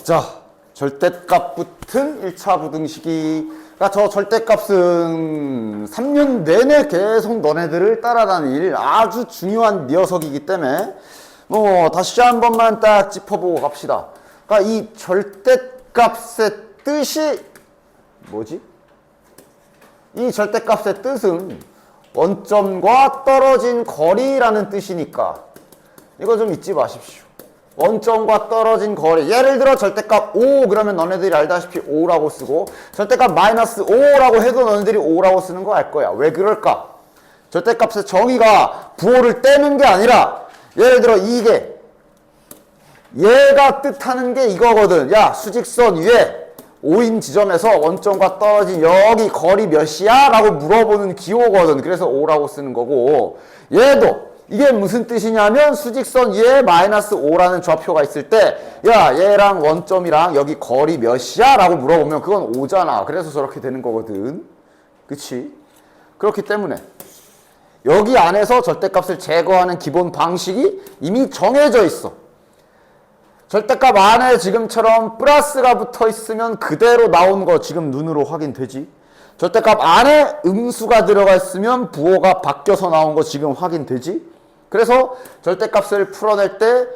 자, 절대값 붙은 1차 부등식이, 그러니까 저 절대값은 3년 내내 계속 너네들을 따라다닐 아주 중요한 녀석이기 때문에 다시 한 번만 딱 짚어보고 갑시다. 그러니까 이 절대값의 뜻이 뭐지? 이 절대값의 뜻은 원점과 떨어진 거리라는 뜻이니까 이거 좀 잊지 마십시오. 원점과 떨어진 거리. 예를 들어 절대값 5 그러면 너네들이 알다시피 5라고 쓰고, 절대값 마이너스 5라고 해도 너네들이 5라고 쓰는 거 알 거야. 왜 그럴까? 절대값의 정의가 부호를 떼는 게 아니라, 예를 들어 이게 얘가 뜻하는 게 이거거든. 야, 수직선 위에 5인 지점에서 원점과 떨어진 여기 거리 몇이야? 라고 물어보는 기호거든. 그래서 5라고 쓰는 거고, 얘도 이게 무슨 뜻이냐면 수직선 위에 마이너스 5라는 좌표가 있을 때, 야, 얘랑 원점이랑 여기 거리 몇이야? 라고 물어보면 그건 5잖아. 그래서 저렇게 되는 거거든. 그치? 그렇기 때문에 여기 안에서 절대값을 제거하는 기본 방식이 이미 정해져 있어. 절대값 안에 지금처럼 플러스가 붙어 있으면 그대로 나온 거 지금 눈으로 확인되지? 절대값 안에 음수가 들어가 있으면 부호가 바뀌어서 나온 거 지금 확인되지? 그래서 절대값을 풀어낼 때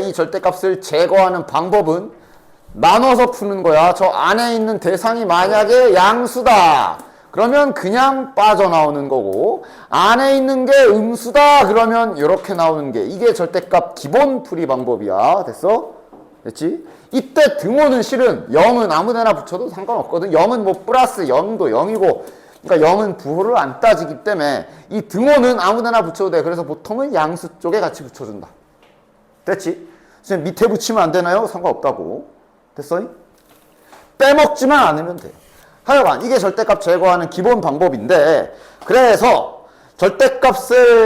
이 절대값을 제거하는 방법은 나눠서 푸는 거야. 저 안에 있는 대상이 만약에 양수다 그러면 그냥 빠져나오는 거고, 안에 있는 게 음수다 그러면 이렇게 나오는 게, 이게 절대값 기본 풀이 방법이야. 됐어? 됐지? 이때 등호는 실은 0은 아무데나 붙여도 상관없거든. 0은 뭐 플러스 0도 0이고, 그러니까 0은 부호를 안 따지기 때문에 이 등호는 아무데나 붙여도 돼. 그래서 보통은 양수 쪽에 같이 붙여준다. 됐지? 선생님 밑에 붙이면 안 되나요? 상관없다고. 됐어? 빼먹지만 않으면 돼. 하여간 이게 절대값 제거하는 기본 방법인데, 그래서 절대값이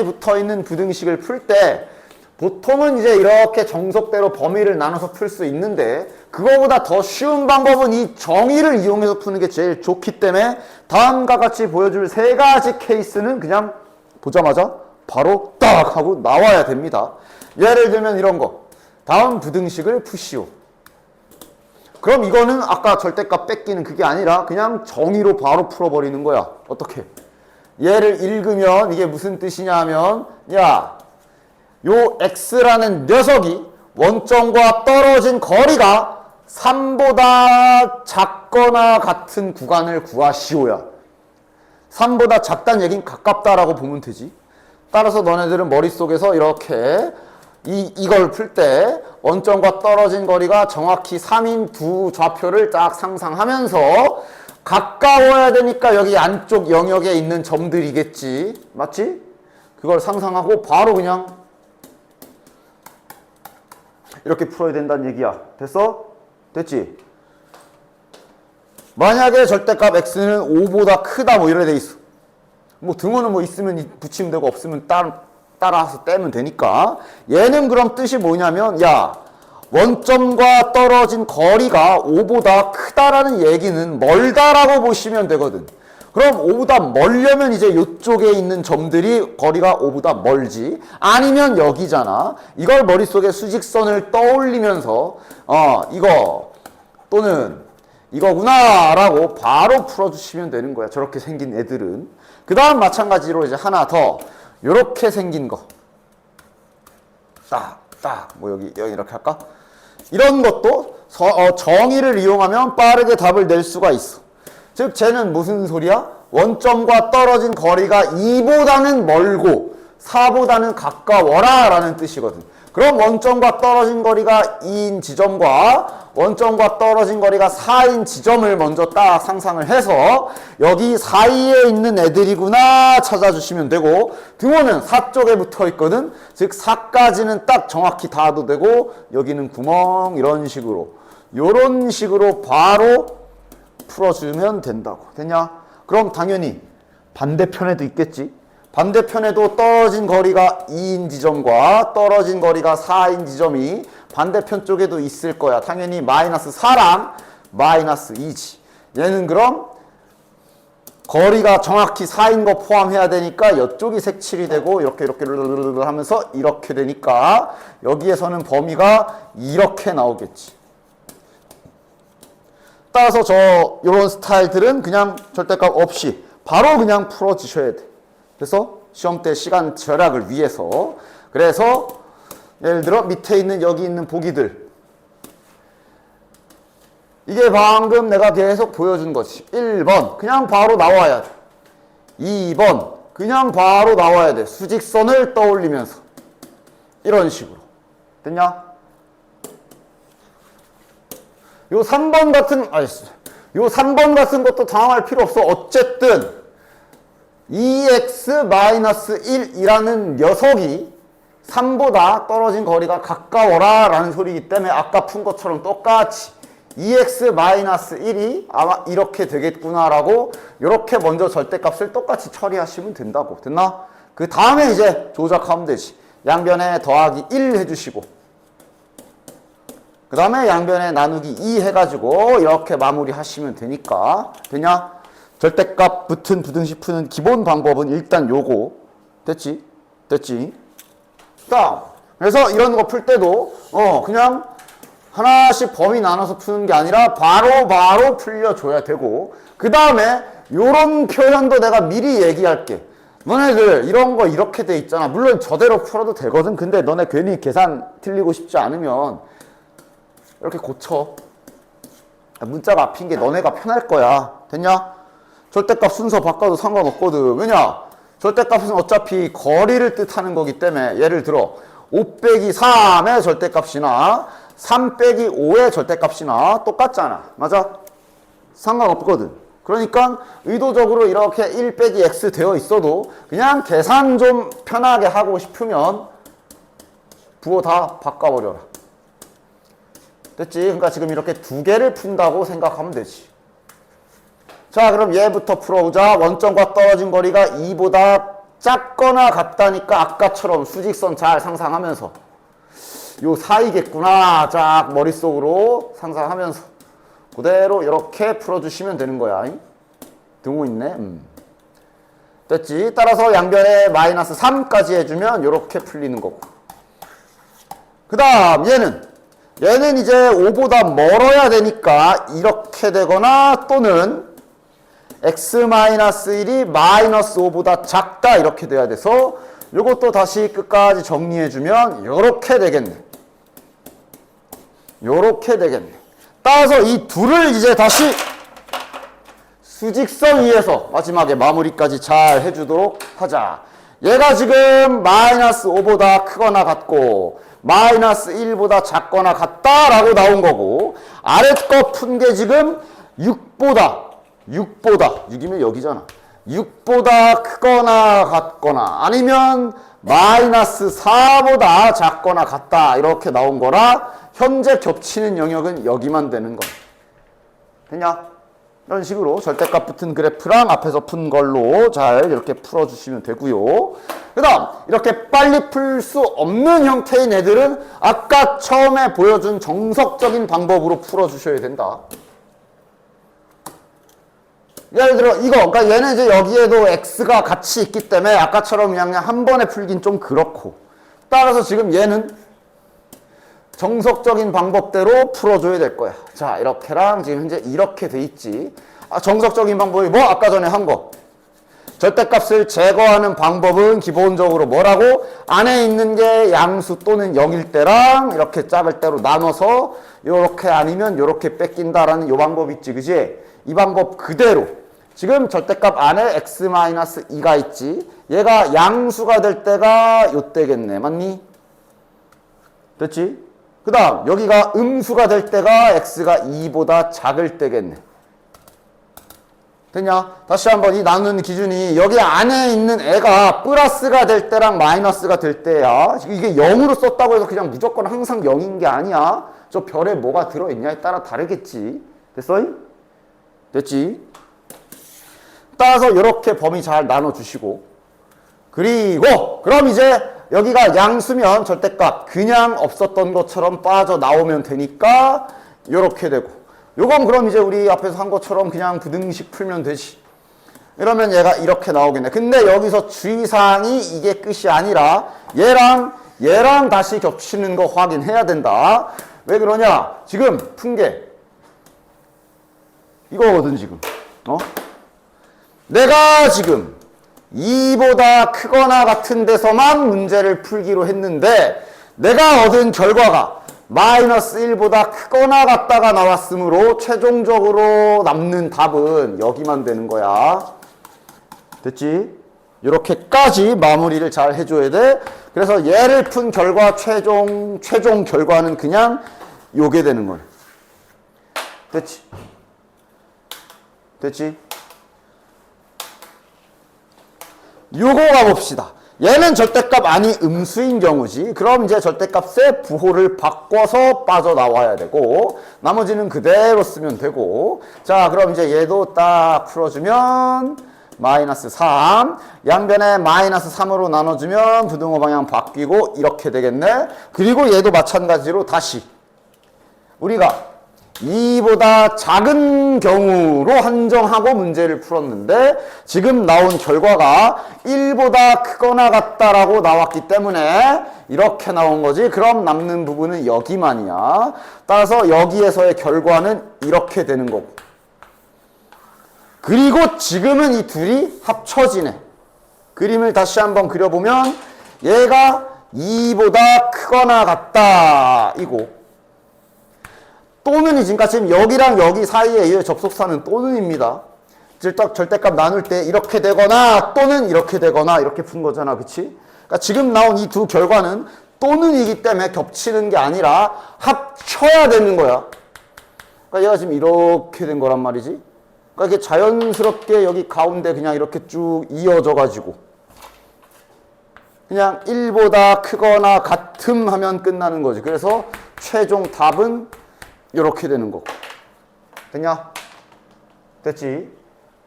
붙어있는 부등식을 풀 때 보통은 이제 이렇게 정석대로 범위를 나눠서 풀 수 있는데, 그거보다 더 쉬운 방법은 이 정의를 이용해서 푸는 게 제일 좋기 때문에 다음과 같이 보여줄 세 가지 케이스는 그냥 보자마자 바로 딱 하고 나와야 됩니다. 예를 들면 이런 거. 다음 부등식을 푸시오. 그럼 이거는 아까 절대값 뺏기는 그게 아니라 그냥 정의로 바로 풀어버리는 거야. 어떻게? 얘를 읽으면 이게 무슨 뜻이냐 하면, 야, 요 x라는 녀석이 원점과 떨어진 거리가 3보다 작거나 같은 구간을 구하시오야. 3보다 작다는 얘기는 가깝다라고 보면 되지. 따라서 너네들은 머릿속에서 이렇게 이걸 풀 때 원점과 떨어진 거리가 정확히 3인 두 좌표를 딱 상상하면서 가까워야 되니까 여기 안쪽 영역에 있는 점들이겠지. 맞지? 그걸 상상하고 바로 그냥 이렇게 풀어야 된다는 얘기야. 됐어? 됐지? 만약에 절대값 x는 5보다 크다 뭐 이래 돼 있어. 뭐 등호는 뭐 있으면 붙이면 되고 없으면 따라서 떼면 되니까. 얘는 그럼 뜻이 뭐냐면, 야, 원점과 떨어진 거리가 5보다 크다라는 얘기는 멀다라고 보시면 되거든. 그럼 5보다 멀려면 이제 이쪽에 있는 점들이 거리가 5보다 멀지. 아니면 여기잖아. 이걸 머릿속에 수직선을 떠올리면서 이거 또는 이거구나 라고 바로 풀어주시면 되는 거야. 저렇게 생긴 애들은. 그 다음 마찬가지로 이제 하나 더 요렇게 생긴 거. 뭐 여기 이렇게 할까? 이런 것도 정의를 이용하면 빠르게 답을 낼 수가 있어. 즉 쟤는 무슨 소리야? 원점과 떨어진 거리가 2보다는 멀고 4보다는 가까워라 라는 뜻이거든. 그럼 원점과 떨어진 거리가 2인 지점과 원점과 떨어진 거리가 4인 지점을 먼저 딱 상상을 해서 여기 사이에 있는 애들이구나 찾아주시면 되고, 등호는 4 쪽에 붙어 있거든. 즉 4까지는 딱 정확히 닿아도 되고, 여기는 구멍 이런 식으로 요런 식으로 바로 풀어주면 된다고. 됐냐? 그럼 당연히 반대편에도 있겠지. 반대편에도 떨어진 거리가 2인 지점과 떨어진 거리가 4인 지점이 반대편 쪽에도 있을 거야. 당연히 마이너스 4랑 마이너스 2지. 얘는 그럼 거리가 정확히 4인 거 포함해야 되니까 이쪽이 색칠이 되고 이렇게 하면서 이렇게 되니까 여기에서는 범위가 이렇게 나오겠지. 따라서 요런 스타일들은 그냥 절대값 없이 바로 그냥 풀어주셔야 돼. 그래서 시험 때 시간 절약을 위해서. 그래서 예를 들어 밑에 있는 여기 있는 보기들, 이게 방금 내가 계속 보여준 거지. 1번 그냥 바로 나와야 돼. 2번 그냥 바로 나와야 돼. 수직선을 떠올리면서 이런 식으로. 됐냐? 요 3번 같은 요 3번 같은 것도 당황할 필요 없어. 어쨌든 2x-1이라는 녀석이 3보다 떨어진 거리가 가까워라 라는 소리이기 때문에 아까 푼 것처럼 똑같이 2x-1이 아마 이렇게 되겠구나 라고 이렇게 먼저 절대값을 똑같이 처리하시면 된다고. 됐나? 그 다음에 이제 조작하면 되지. 양변에 더하기 1 해주시고 그 다음에 양변에 나누기 2 해가지고 이렇게 마무리 하시면 되니까. 되냐? 절대값 붙은 부등식 푸는 기본 방법은 일단 요거. 됐지? 됐지? 다음. 그래서 이런 거 풀 때도 그냥 하나씩 범위 나눠서 푸는 게 아니라 바로 풀려줘야 되고, 그 다음에 요런 표현도 내가 미리 얘기할게. 너네들 이런 거 이렇게 돼 있잖아. 물론 저대로 풀어도 되거든. 근데 너네 괜히 계산 틀리고 싶지 않으면 이렇게 고쳐. 문자가 앞인 게 너네가 편할 거야. 됐냐? 절대값 순서 바꿔도 상관없거든. 왜냐? 절대값은 어차피 거리를 뜻하는 거기 때문에 예를 들어 5 빼기 3의 절대값이나 3 빼기 5의 절대값이나 똑같잖아. 맞아? 상관없거든. 그러니까 의도적으로 이렇게 1 빼기 x 되어 있어도 그냥 계산 좀 편하게 하고 싶으면 부호 다 바꿔버려라. 됐지? 그러니까 지금 이렇게 두 개를 푼다고 생각하면 되지. 자, 그럼 얘부터 풀어보자. 원점과 떨어진 거리가 2보다 작거나 같다니까 아까처럼 수직선 잘 상상하면서 요 사이겠구나. 쫙 머릿속으로 상상하면서 그대로 이렇게 풀어주시면 되는 거야. 등호 있네. 됐지? 따라서 양변에 마이너스 3까지 해주면 이렇게 풀리는 거고. 그 다음 얘는 이제 5보다 멀어야 되니까 이렇게 되거나 또는 x-1이 마이너스 5보다 작다 이렇게 돼야 돼서 요것도 다시 끝까지 정리해주면 요렇게 되겠네. 요렇게 되겠네. 따라서 이 둘을 이제 다시 수직선 위에서 마지막에 마무리까지 잘 해주도록 하자. 얘가 지금 마이너스 5보다 크거나 같고 마이너스 1보다 작거나 같다라고 나온 거고, 아래 거 푼 게 지금 6보다 6이면 여기잖아. 6보다 크거나 같거나 아니면 마이너스 4보다 작거나 같다 이렇게 나온 거라 현재 겹치는 영역은 여기만 되는 거야. 됐냐? 이런 식으로 절대값 붙은 그래프랑 앞에서 푼 걸로 잘 이렇게 풀어주시면 되고요. 그 다음 이렇게 빨리 풀 수 없는 형태인 애들은 아까 처음에 보여준 정석적인 방법으로 풀어주셔야 된다. 예를 들어 이거, 그러니까 얘는 이제 여기에도 x가 같이 있기 때문에 아까처럼 그냥 한 번에 풀긴 좀 그렇고, 따라서 지금 얘는 정석적인 방법대로 풀어줘야 될 거야. 자, 이렇게랑 지금 현재 이렇게 돼 있지. 정석적인 방법이 뭐? 아까 전에 한 거. 절대값을 제거하는 방법은 기본적으로 뭐라고? 안에 있는 게 양수 또는 0일 때랑 이렇게 작을 때로 나눠서 요렇게 아니면 요렇게 뺏긴다라는 요 방법 있지, 그지? 이 방법 그대로. 지금 절대값 안에 x-2가 있지. 얘가 양수가 될 때가 요때겠네. 맞니? 됐지? 그 다음 여기가 음수가 될 때가 x가 2보다 작을 때겠네. 됐냐? 다시 한번 이 나누는 기준이 여기 안에 있는 애가 플러스가 될 때랑 마이너스가 될 때야. 이게 0으로 썼다고 해서 그냥 무조건 항상 0인 게 아니야. 저 별에 뭐가 들어있냐에 따라 다르겠지. 됐어? 됐지? 따라서 이렇게 범위 잘 나눠주시고, 그리고 그럼 이제 여기가 양수면 절대값 그냥 없었던 것처럼 빠져나오면 되니까 이렇게 되고, 요건 그럼 이제 우리 앞에서 한 것처럼 그냥 부등식 풀면 되지. 이러면 얘가 이렇게 나오겠네. 근데 여기서 주의사항이 이게 끝이 아니라 얘랑 다시 겹치는 거 확인해야 된다. 왜 그러냐? 지금 푼 게 이거거든 지금. 내가 지금 2보다 크거나 같은 데서만 문제를 풀기로 했는데 내가 얻은 결과가 마이너스 1보다 크거나 같다가 나왔으므로 최종적으로 남는 답은 여기만 되는 거야. 됐지? 이렇게까지 마무리를 잘 해줘야 돼. 그래서 얘를 푼 결과 최종 결과는 그냥 요게 되는 거야. 됐지? 됐지? 요거 가봅시다. 얘는 절대값 아니 음수인 경우지. 그럼 이제 절대값의 부호를 바꿔서 빠져나와야 되고 나머지는 그대로 쓰면 되고. 자, 그럼 이제 얘도 딱 풀어주면 마이너스 3 양변에 마이너스 3으로 나눠주면 부등호 방향 바뀌고 이렇게 되겠네. 그리고 얘도 마찬가지로 다시 우리가 2보다 작은 경우로 한정하고 문제를 풀었는데 지금 나온 결과가 1보다 크거나 같다라고 나왔기 때문에 이렇게 나온 거지. 그럼 남는 부분은 여기만이야. 따라서 여기에서의 결과는 이렇게 되는 거고. 그리고 지금은 이 둘이 합쳐지네. 그림을 다시 한번 그려보면 얘가 2보다 크거나 같다 이고 또는이 지금 여기랑 여기 사이에 접속사는 또는입니다. 절대값 나눌 때 이렇게 되거나 또는 이렇게 되거나 이렇게 푼 거잖아. 그치? 그러니까 지금 나온 이 두 결과는 또는이기 때문에 겹치는 게 아니라 합쳐야 되는 거야. 그러니까 얘가 지금 이렇게 된 거란 말이지. 그러니까 이게 자연스럽게 여기 가운데 그냥 이렇게 쭉 이어져 가지고 그냥 1보다 크거나 같음 하면 끝나는 거지. 그래서 최종 답은 이렇게 되는 거고. 됐냐? 됐지?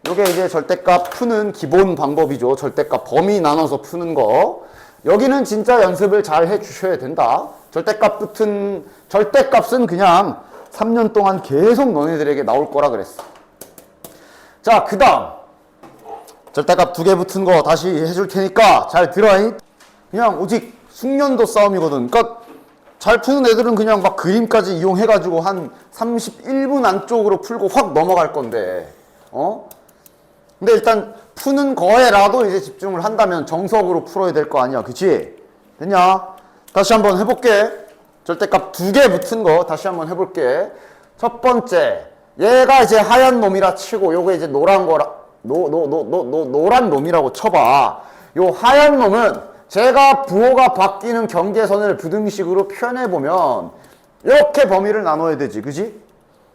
이게 이제 절대값 푸는 기본 방법이죠. 절대값 범위 나눠서 푸는 거. 여기는 진짜 연습을 잘 해주셔야 된다. 절대값은 그냥 3년 동안 계속 너네들에게 나올 거라 그랬어. 자, 그 다음 절대값 2개 붙은 거 다시 해줄 테니까 잘 들어. 그냥 오직 숙련도 싸움이거든. 그러니까 잘 푸는 애들은 그냥 막 그림까지 이용해가지고 한 31분 안쪽으로 풀고 확 넘어갈 건데, 근데 일단 푸는 거에라도 이제 집중을 한다면 정석으로 풀어야 될 거 아니야. 그치? 됐냐? 다시 한번 해볼게. 절대값 2개 붙은 거 다시 한번 해볼게. 첫 번째, 얘가 이제 하얀 놈이라 치고, 요거 이제 노란 거라, 노란 놈이라고 쳐봐. 요 하얀 놈은 제가 부호가 바뀌는 경계선을 부등식으로 표현해보면 이렇게 범위를 나눠야 되지. 그지?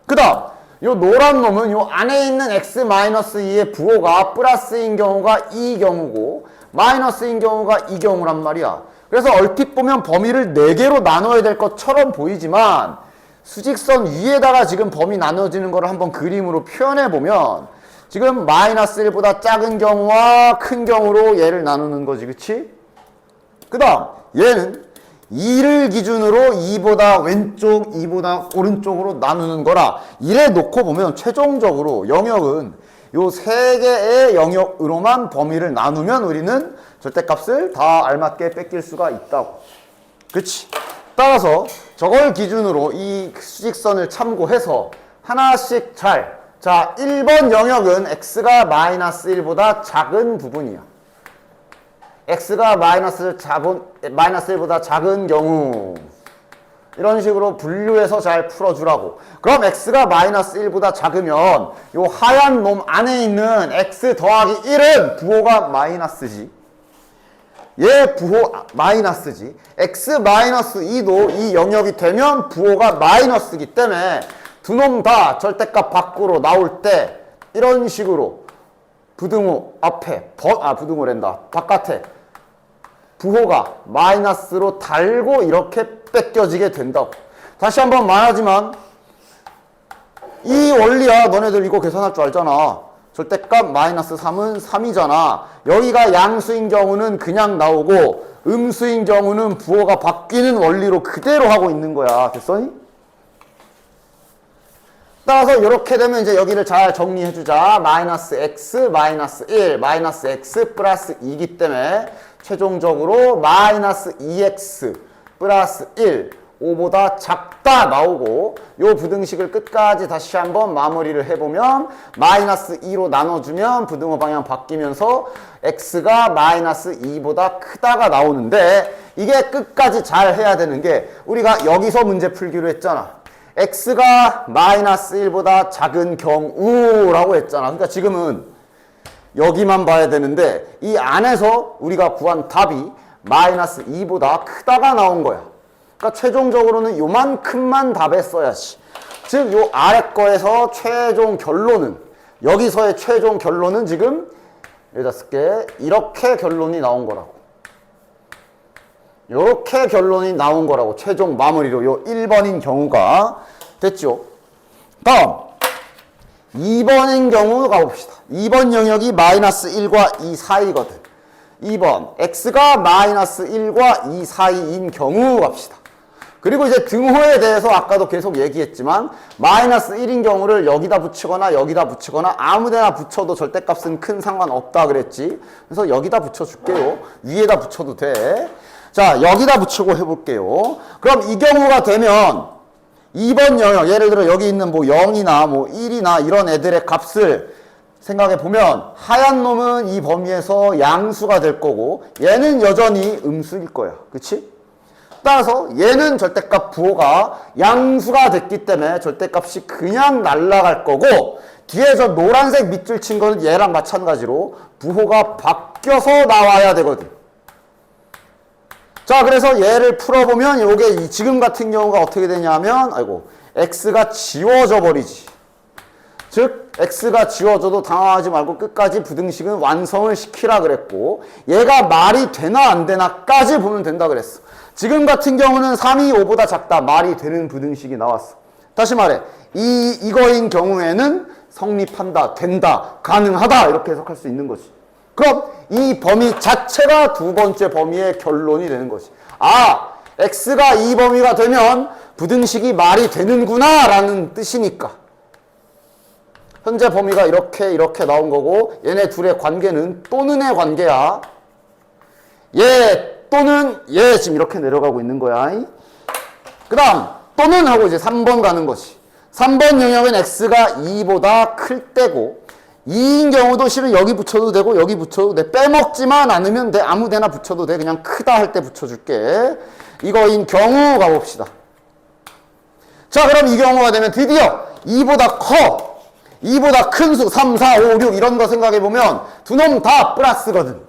그 다음 요 노란 놈은 요 안에 있는 x-2의 부호가 플러스인 경우가 이 경우고 마이너스인 경우가 이 경우란 말이야. 그래서 얼핏 보면 범위를 4개로 나눠야 될 것처럼 보이지만 수직선 위에다가 지금 범위 나눠지는 거를 한번 그림으로 표현해보면 지금 마이너스 1보다 작은 경우와 큰 경우로 얘를 나누는 거지. 그치? 그 다음 얘는 2를 기준으로 2보다 왼쪽, 2보다 오른쪽으로 나누는 거라. 이래 놓고 보면 최종적으로 영역은 요 3개의 영역으로만 범위를 나누면 우리는 절대값을 다 알맞게 뺏길 수가 있다고. 그치? 따라서 저걸 기준으로 이 수직선을 참고해서 하나씩 자, 1번 영역은 x가 마이너스 1보다 작은 부분이야. x가 마이너스 1보다 작은 경우 이런 식으로 분류해서 잘 풀어주라고. 그럼 x가 마이너스 1보다 작으면 요 하얀 놈 안에 있는 x 더하기 1은 부호가 마이너스지. 얘 부호 마이너스지. x 마이너스 2도 이 영역이 되면 부호가 마이너스이기 때문에 두 놈 다 절대값 밖으로 나올 때 이런 식으로 부등호 앞에 부등호랜다. 바깥에 부호가 마이너스로 달고 이렇게 뺏겨지게 된다고. 다시 한번 말하지만 이 원리야. 너네들 이거 계산할 줄 알잖아. 절대값 마이너스 3은 3이잖아. 여기가 양수인 경우는 그냥 나오고 음수인 경우는 부호가 바뀌는 원리로 그대로 하고 있는 거야. 됐어니? 따라서 이렇게 되면 이제 여기를 잘 정리해주자. 마이너스 x, 마이너스 1, 마이너스 x 플러스 2이기 때문에 최종적으로 마이너스 2x 플러스 1, 5보다 작다 나오고 요 부등식을 끝까지 다시 한번 마무리를 해보면 마이너스 2로 나눠주면 부등호 방향 바뀌면서 x가 마이너스 2보다 크다가 나오는데 이게 끝까지 잘 해야 되는 게 우리가 여기서 문제 풀기로 했잖아. x가 마이너스 1보다 작은 경우라고 했잖아. 그러니까 지금은 여기만 봐야 되는데 이 안에서 우리가 구한 답이 마이너스 2보다 크다가 나온 거야. 그러니까 최종적으로는 요만큼만 답에 써야지. 즉 요 아래 거에서 최종 결론은 여기서의 최종 결론은 지금 여기다 쓸게. 이렇게 결론이 나온 거라고. 이렇게 결론이 나온 거라고. 최종 마무리로 요 1번인 경우가 됐죠. 다음 2번인 경우 가봅시다. 2번 영역이 마이너스 1과 2 사이거든. 2번 x가 마이너스 1과 2 사이인 경우 갑시다. 그리고 이제 등호에 대해서 아까도 계속 얘기했지만 마이너스 1인 경우를 여기다 붙이거나 여기다 붙이거나 아무데나 붙여도 절대값은 큰 상관없다 그랬지. 그래서 여기다 붙여줄게요. 위에다 붙여도 돼. 자, 여기다 붙이고 해볼게요. 그럼 이 경우가 되면 2번 영역, 예를 들어 여기 있는 뭐 0이나 뭐 1이나 이런 애들의 값을 생각해 보면 하얀 놈은 이 범위에서 양수가 될 거고 얘는 여전히 음수일 거야. 그치? 따라서 얘는 절대값 부호가 양수가 됐기 때문에 절대값이 그냥 날아갈 거고 뒤에 저 노란색 밑줄 친 거는 얘랑 마찬가지로 부호가 바뀌어서 나와야 되거든. 자, 그래서 얘를 풀어보면 요게 지금 같은 경우가 어떻게 되냐면 아이고 x가 지워져 버리지. 즉 x가 지워져도 당황하지 말고 끝까지 부등식은 완성을 시키라 그랬고 얘가 말이 되나 안 되나까지 보면 된다 그랬어. 지금 같은 경우는 3이 5보다 작다. 말이 되는 부등식이 나왔어. 다시 말해 이거인 경우에는 성립한다, 된다, 가능하다 이렇게 해석할 수 있는 거지. 그럼 이 범위 자체가 두 번째 범위의 결론이 되는 거지. 아, x가 이 범위가 되면 부등식이 말이 되는구나 라는 뜻이니까. 현재 범위가 이렇게 나온 거고 얘네 둘의 관계는 또는의 관계야. 얘 또는 얘 지금 이렇게 내려가고 있는 거야. 그 다음 또는 하고 이제 3번 가는 거지. 3번 영역은 x가 2보다 클 때고 2인 경우도 실은 여기 붙여도 되고 여기 붙여도 돼. 빼먹지만 않으면 돼. 아무 데나 붙여도 돼. 그냥 크다 할 때 붙여줄게. 이거인 경우 가봅시다. 자, 그럼 이 경우가 되면 드디어 2보다 커. 2보다 큰 수 3, 4, 5, 6 이런 거 생각해보면 두 놈 다 플러스거든.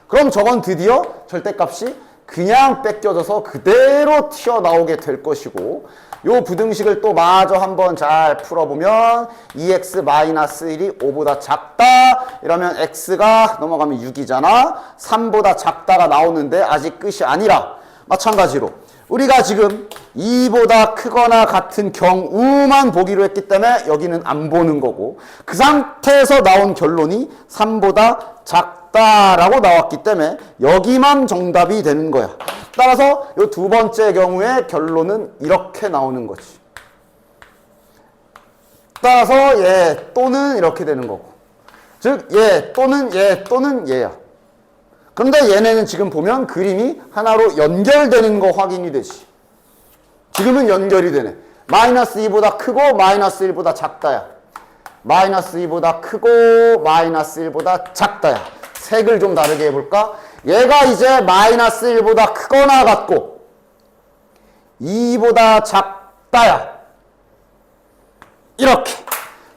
그럼 저건 드디어 절대값이 그냥 뺏겨져서 그대로 튀어나오게 될 것이고 요 부등식을 또 마저 한번 잘 풀어보면 2x-1이 5보다 작다 이러면 x가 넘어가면 6이잖아. 3보다 작다가 나오는데 아직 끝이 아니라 마찬가지로 우리가 지금 2보다 크거나 같은 경우만 보기로 했기 때문에 여기는 안 보는 거고 그 상태에서 나온 결론이 3보다 작다라고 나왔기 때문에 여기만 정답이 되는 거야. 따라서 이 두 번째 경우의 결론은 이렇게 나오는 거지. 따라서 얘 또는 이렇게 되는 거고 즉 얘 또는 얘 또는 얘야. 그런데 얘네는 지금 보면 그림이 하나로 연결되는 거 확인이 되지. 지금은 연결이 되네. 마이너스 2보다 크고 마이너스 1보다 작다야. 마이너스 2보다 크고 마이너스 1보다 작다야. 색을 좀 다르게 해볼까? 얘가 이제 마이너스 1보다 크거나 같고 2보다 작다야. 이렇게.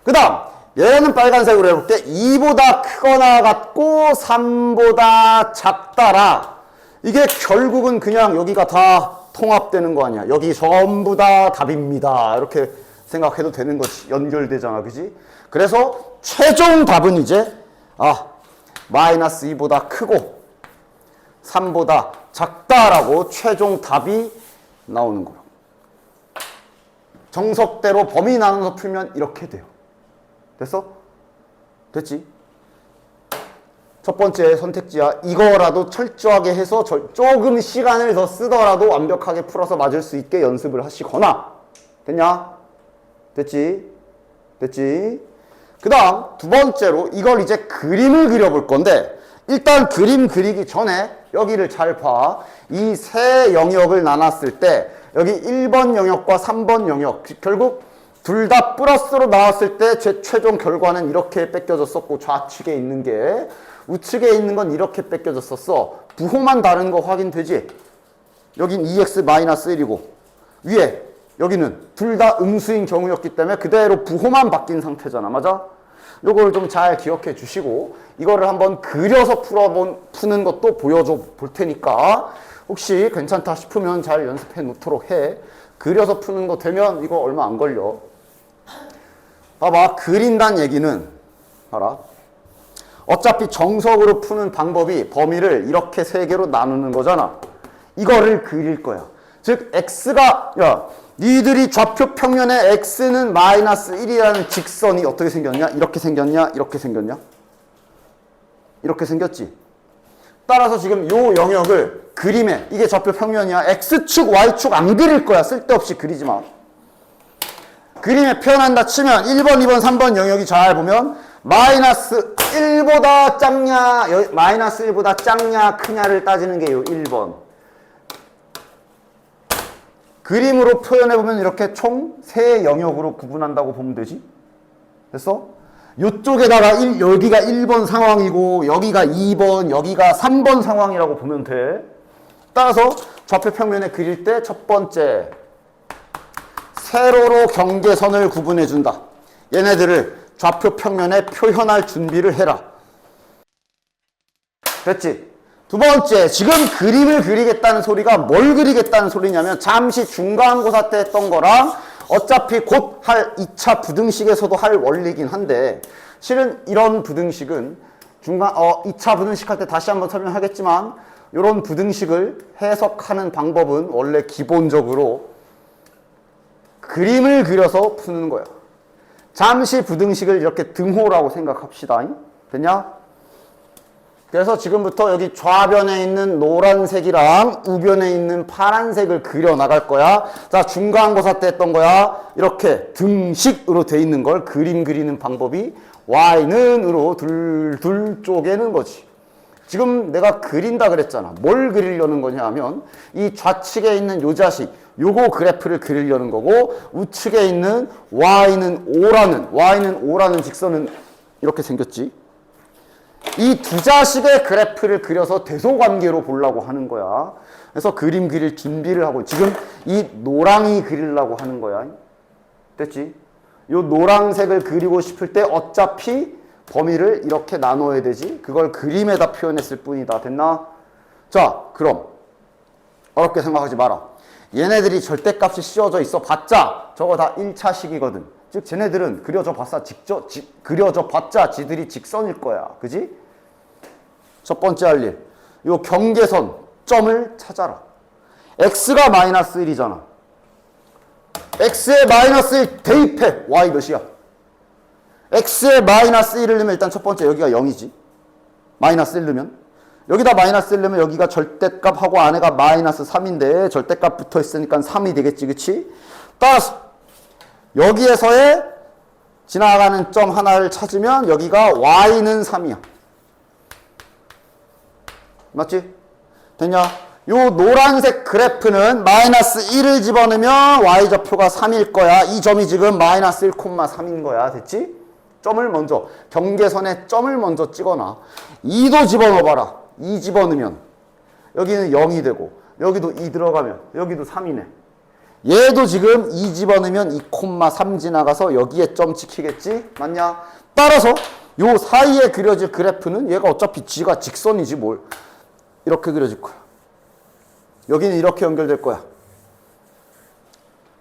그 다음 얘는 빨간색으로 해볼게. 2보다 크거나 같고 3보다 작다라. 이게 결국은 그냥 여기가 다 통합되는 거 아니야. 여기 전부 다 답입니다. 이렇게 생각해도 되는 거지. 연결되잖아. 그지? 그래서 최종 답은 이제 마이너스 2보다 크고 3보다 작다라고 최종 답이 나오는 거야. 정석대로 범위 나눠서 풀면 이렇게 돼요. 됐어? 됐지? 첫 번째 선택지야. 이거라도 철저하게 해서 조금 시간을 더 쓰더라도 완벽하게 풀어서 맞을 수 있게 연습을 하시거나 됐냐? 됐지? 됐지? 그 다음 두 번째로 이걸 이제 그림을 그려볼 건데 일단 그림 그리기 전에 여기를 잘 봐. 이 세 영역을 나눴을 때 여기 1번 영역과 3번 영역 결국 둘 다 플러스로 나왔을 때 제 최종 결과는 이렇게 뺏겨졌었고 좌측에 있는 게 우측에 있는 건 이렇게 뺏겨졌었어. 부호만 다른 거 확인되지? 여긴 2x-1이고 위에 여기는 둘 다 음수인 경우였기 때문에 그대로 부호만 바뀐 상태잖아. 맞아? 요걸 좀 잘 기억해 주시고 이거를 한번 그려서 푸는 것도 보여줘 볼 테니까 혹시 괜찮다 싶으면 잘 연습해 놓도록 해. 그려서 푸는 거 되면 이거 얼마 안 걸려. 봐봐. 그린다는 얘기는 봐라. 어차피 정석으로 푸는 방법이 범위를 이렇게 세 개로 나누는 거잖아. 이거를 그릴 거야. 즉 x가 니들이 좌표 평면에 x는 마이너스 1이라는 직선이 어떻게 생겼냐? 이렇게 생겼냐? 이렇게 생겼냐? 이렇게 생겼지. 따라서 지금 요 영역을 그림에 이게 좌표 평면이야. x축, y축 안 그릴 거야. 쓸데없이 그리지 마. 그림에 표현한다 치면 1번, 2번, 3번 영역이 잘 보면 마이너스 1보다 작냐, 마이너스 1보다 작냐, 크냐를 따지는 게 요 1번. 그림으로 표현해보면 이렇게 총 3영역으로 구분한다고 보면 되지? 됐어? 요쪽에다가 여기가 1번 상황이고 여기가 2번, 여기가 3번 상황이라고 보면 돼. 따라서 좌표 평면에 그릴 때 첫 번째 세로로 경계선을 구분해준다. 얘네들을 좌표 평면에 표현할 준비를 해라. 됐지? 두 번째, 지금 그림을 그리겠다는 소리가 뭘 그리겠다는 소리냐면 잠시 중간고사 때 했던 거랑 어차피 곧 할 2차 부등식에서도 할 원리긴 한데 실은 이런 부등식은 2차 부등식 할 때 다시 한번 설명하겠지만 이런 부등식을 해석하는 방법은 원래 기본적으로 그림을 그려서 푸는 거야. 잠시 부등식을 이렇게 등호라고 생각합시다. 됐냐? 그래서 지금부터 여기 좌변에 있는 노란색이랑 우변에 있는 파란색을 그려 나갈 거야. 자, 중간고사 때 했던 거야. 이렇게 등식으로 돼 있는 걸 그림 그리는 방법이 Y는으로 둘 쪼개는 거지. 지금 내가 그린다 그랬잖아. 뭘 그리려는 거냐 하면 이 좌측에 있는 요 자식, 요거 그래프를 그리려는 거고 우측에 있는 Y는 5라는 직선은 이렇게 생겼지. 이 두 자식의 그래프를 그려서 대소관계로 보려고 하는 거야. 그래서 그림 그릴 준비를 하고 지금 이 노랑이 그리려고 하는 거야. 됐지? 요 노란색을 그리고 싶을 때 어차피 범위를 이렇게 나눠야 되지. 그걸 그림에다 표현했을 뿐이다. 됐나? 자, 그럼 어렵게 생각하지 마라. 얘네들이 절대값이 씌워져 있어 봤자 저거 다 1차식이거든. 즉 쟤네들은 그려져 봤자 지들이 직선일 거야. 그지? 첫 번째 할 일. 요 경계선 점을 찾아라. x가 마이너스 1이잖아. x에 마이너스 1 대입해. y 몇이야? x에 마이너스 1을 넣으면 일단 첫 번째 여기가 0이지. 마이너스 1 넣으면. 여기다 마이너스 1 넣으면 여기가 절대값하고 안에가 마이너스 3인데 절대값 붙어 있으니까 3이 되겠지. 그치? 따라서 여기에서의 지나가는 점 하나를 찾으면 여기가 y는 3이야. 맞지? 됐냐? 요 노란색 그래프는 마이너스 1을 집어넣으면 y좌표가 3일 거야. 이 점이 지금 마이너스 1,3인 거야. 됐지? 점을 먼저, 경계선에 점을 먼저 찍어놔. 2도 집어넣어봐라. 2 집어넣으면 여기는 0이 되고 여기도 2 들어가면 여기도 3이네. 얘도 지금 2 집어넣으면 2,3 지나가서 여기에 점 찍히겠지? 맞냐? 따라서 요 사이에 그려질 그래프는 얘가 어차피 지가 직선이지 뭘. 이렇게 그려질 거야. 여기는 이렇게 연결될 거야.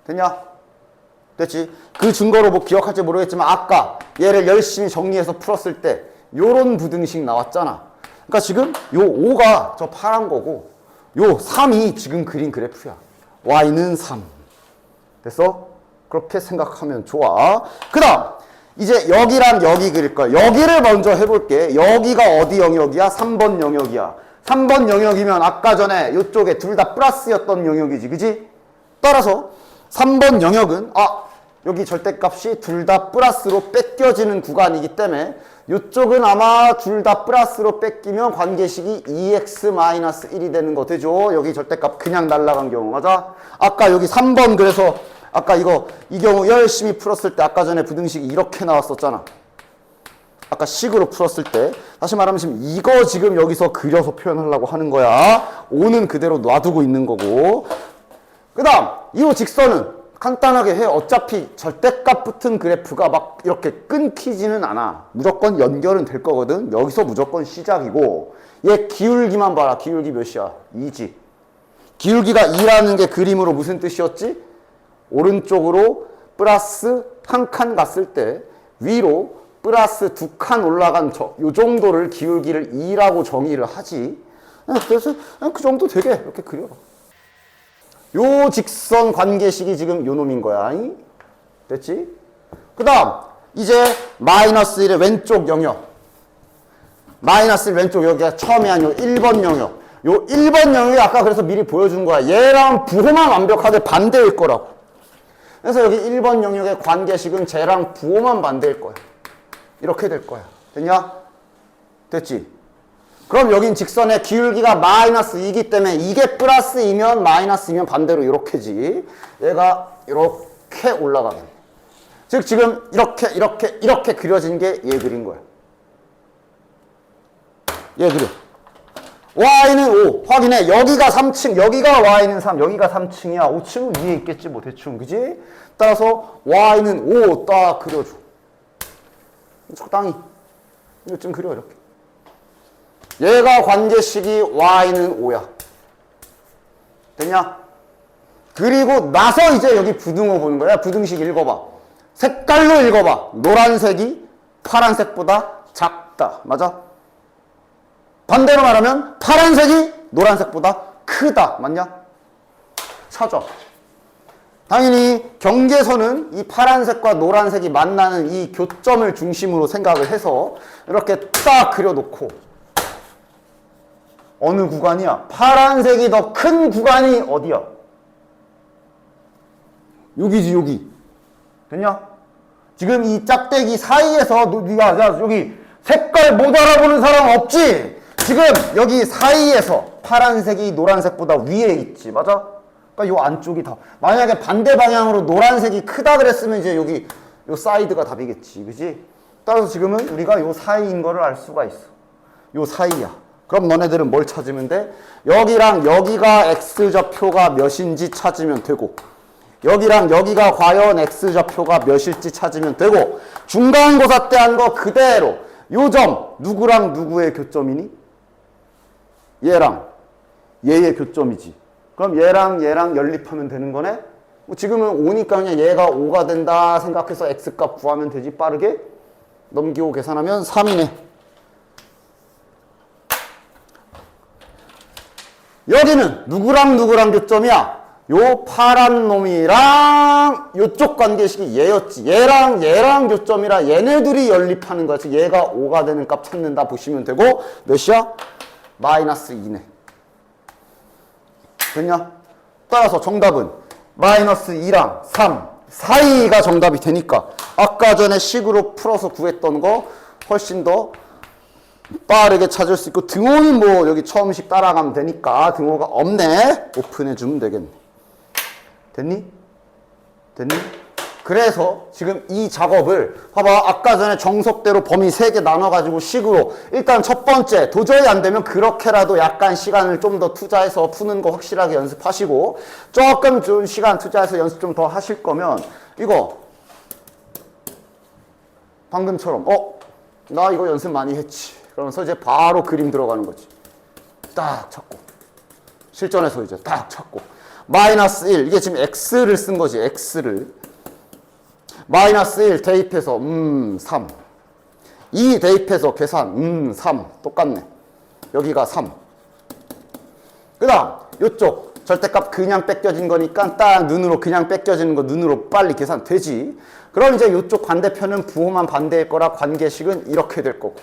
됐냐? 됐지? 그 증거로 뭐 기억할지 모르겠지만 아까 얘를 열심히 정리해서 풀었을 때 요런 부등식 나왔잖아. 그러니까 지금 요 5가 저 파란 거고 요 3이 지금 그린 그래프야. y는 3. 됐어? 그렇게 생각하면 좋아. 그 다음 이제 여기랑 여기 그릴 거야. 여기를 먼저 해볼게. 여기가 어디 영역이야? 3번 영역이야. 3번 영역이면 아까 전에 이쪽에 둘 다 플러스였던 영역이지. 그지? 따라서 3번 영역은 여기 절대값이 둘 다 플러스로 뺏겨지는 구간이기 때문에 이쪽은 아마 둘 다 플러스로 뺏기면 관계식이 2x-1이 되는 거 되죠. 여기 절대값 그냥 날라간 경우. 맞아? 아까 여기 3번 그래서 아까 이 경우 열심히 풀었을 때 아까 전에 부등식이 이렇게 나왔었잖아. 아까 식으로 풀었을 때 다시 말하면 지금 이거 지금 여기서 그려서 표현하려고 하는 거야. 5는 그대로 놔두고 있는 거고. 그 다음 이 직선은 간단하게 해. 어차피 절대값 붙은 그래프가 막 이렇게 끊기지는 않아. 무조건 연결은 될 거거든. 여기서 무조건 시작이고 얘 기울기만 봐라. 기울기 몇이야? 2지. 기울기가 2라는 게 그림으로 무슨 뜻이었지? 오른쪽으로 플러스 한 칸 갔을 때 위로 플러스 두 칸 올라간 요 정도를 기울기를 2라고 정의를 하지. 그래서 그 정도 되게 이렇게 그려. 요 직선 관계식이 지금 요 놈인 거야. 됐지? 그 다음 이제 마이너스 1의 왼쪽 영역. 마이너스 1 왼쪽 여기가 처음에 한 요 1번 영역. 요 1번 영역이 아까 그래서 미리 보여준 거야. 얘랑 부호만 완벽하게 반대일 거라고. 그래서 여기 1번 영역의 관계식은 쟤랑 부호만 반대일 거야. 이렇게 될 거야. 됐냐? 됐지? 그럼 여긴 직선의 기울기가 마이너스 2이기 때문에 이게 플러스 2면 마이너스 2면 반대로 이렇게지. 얘가 이렇게 올라가겠네. 즉 지금 이렇게 그려진 게 얘 그린 거야. 얘 그려. y는 5. 확인해. 여기가 3층, 여기가 y는 3, 여기가 3층이야. 5층은 위에 있겠지 뭐 대충. 그지? 따라서 y는 5 딱 그려줘. 적당히. 이거 좀 그려 이렇게. 얘가 관계식이 y는 5야. 됐냐? 그리고 나서 이제 여기 부등호 보는 거야. 부등식 읽어봐. 색깔로 읽어봐. 노란색이 파란색보다 작다. 맞아? 반대로 말하면 파란색이 노란색보다 크다. 맞냐? 찾아. 당연히 경계선은 이 파란색과 노란색이 만나는 이 교점을 중심으로 생각을 해서 이렇게 딱 그려놓고 어느 구간이야? 파란색이 더 큰 구간이 어디야? 여기지 여기. 됐냐? 지금 이 짝대기 사이에서 네가 여기 색깔 못 알아보는 사람 없지? 지금 여기 사이에서 파란색이 노란색보다 위에 있지. 맞아? 그러니까 요 안쪽이 다. 만약에 반대 방향으로 노란색이 크다 그랬으면 이제 여기 요 사이드가 답이겠지. 그지? 따라서 지금은 우리가 요 사이인 거를 알 수가 있어. 요 사이야. 그럼 너네들은 뭘 찾으면 돼? 여기랑 여기가 x좌표가 몇인지 찾으면 되고 여기랑 여기가 과연 x좌표가 몇일지 찾으면 되고 중간고사 때 한 거 그대로 요 점 누구랑 누구의 교점이니? 얘랑 얘의 교점이지. 그럼 얘랑 연립하면 되는 거네? 지금은 5니까 그냥 얘가 5가 된다 생각해서 x값 구하면 되지. 빠르게 넘기고 계산하면 3이네. 여기는 누구랑 교점이야? 요 파란 놈이랑 요쪽 관계식이 얘였지. 얘랑 교점이라 얘네들이 연립하는 거야. 즉 얘가 5가 되는 값 찾는다 보시면 되고 몇이야? 마이너스 2네. 됐냐? 따라서 정답은 마이너스 2랑 3 사이가 정답이 되니까 아까 전에 식으로 풀어서 구했던 거 훨씬 더 빠르게 찾을 수 있고 등호는 뭐 여기 처음식 따라가면 되니까 등호가 없네. 오픈해주면 되겠네. 됐니? 그래서 지금 이 작업을 봐봐. 아까 전에 정석대로 범위 3개 나눠가지고 식으로 일단 첫 번째 도저히 안 되면 그렇게라도 약간 시간을 좀 더 투자해서 푸는 거 확실하게 연습하시고 조금 좀 시간 투자해서 연습 좀 더 하실 거면 이거 방금처럼 나 이거 연습 많이 했지. 그러면서 이제 바로 그림 들어가는 거지. 딱 찾고. 실전에서 이제 딱 찾고. 마이너스 1. 이게 지금 x를 쓴 거지. x를. 마이너스 1 대입해서 3. 2 대입해서 계산 3. 똑같네. 여기가 3. 그 다음 요쪽 절대값 그냥 뺏겨진 거니까 딱 눈으로 그냥 뺏겨지는 거 눈으로 빨리 계산 되지. 그럼 이제 요쪽 반대편은 부호만 반대일 거라 관계식은 이렇게 될 거고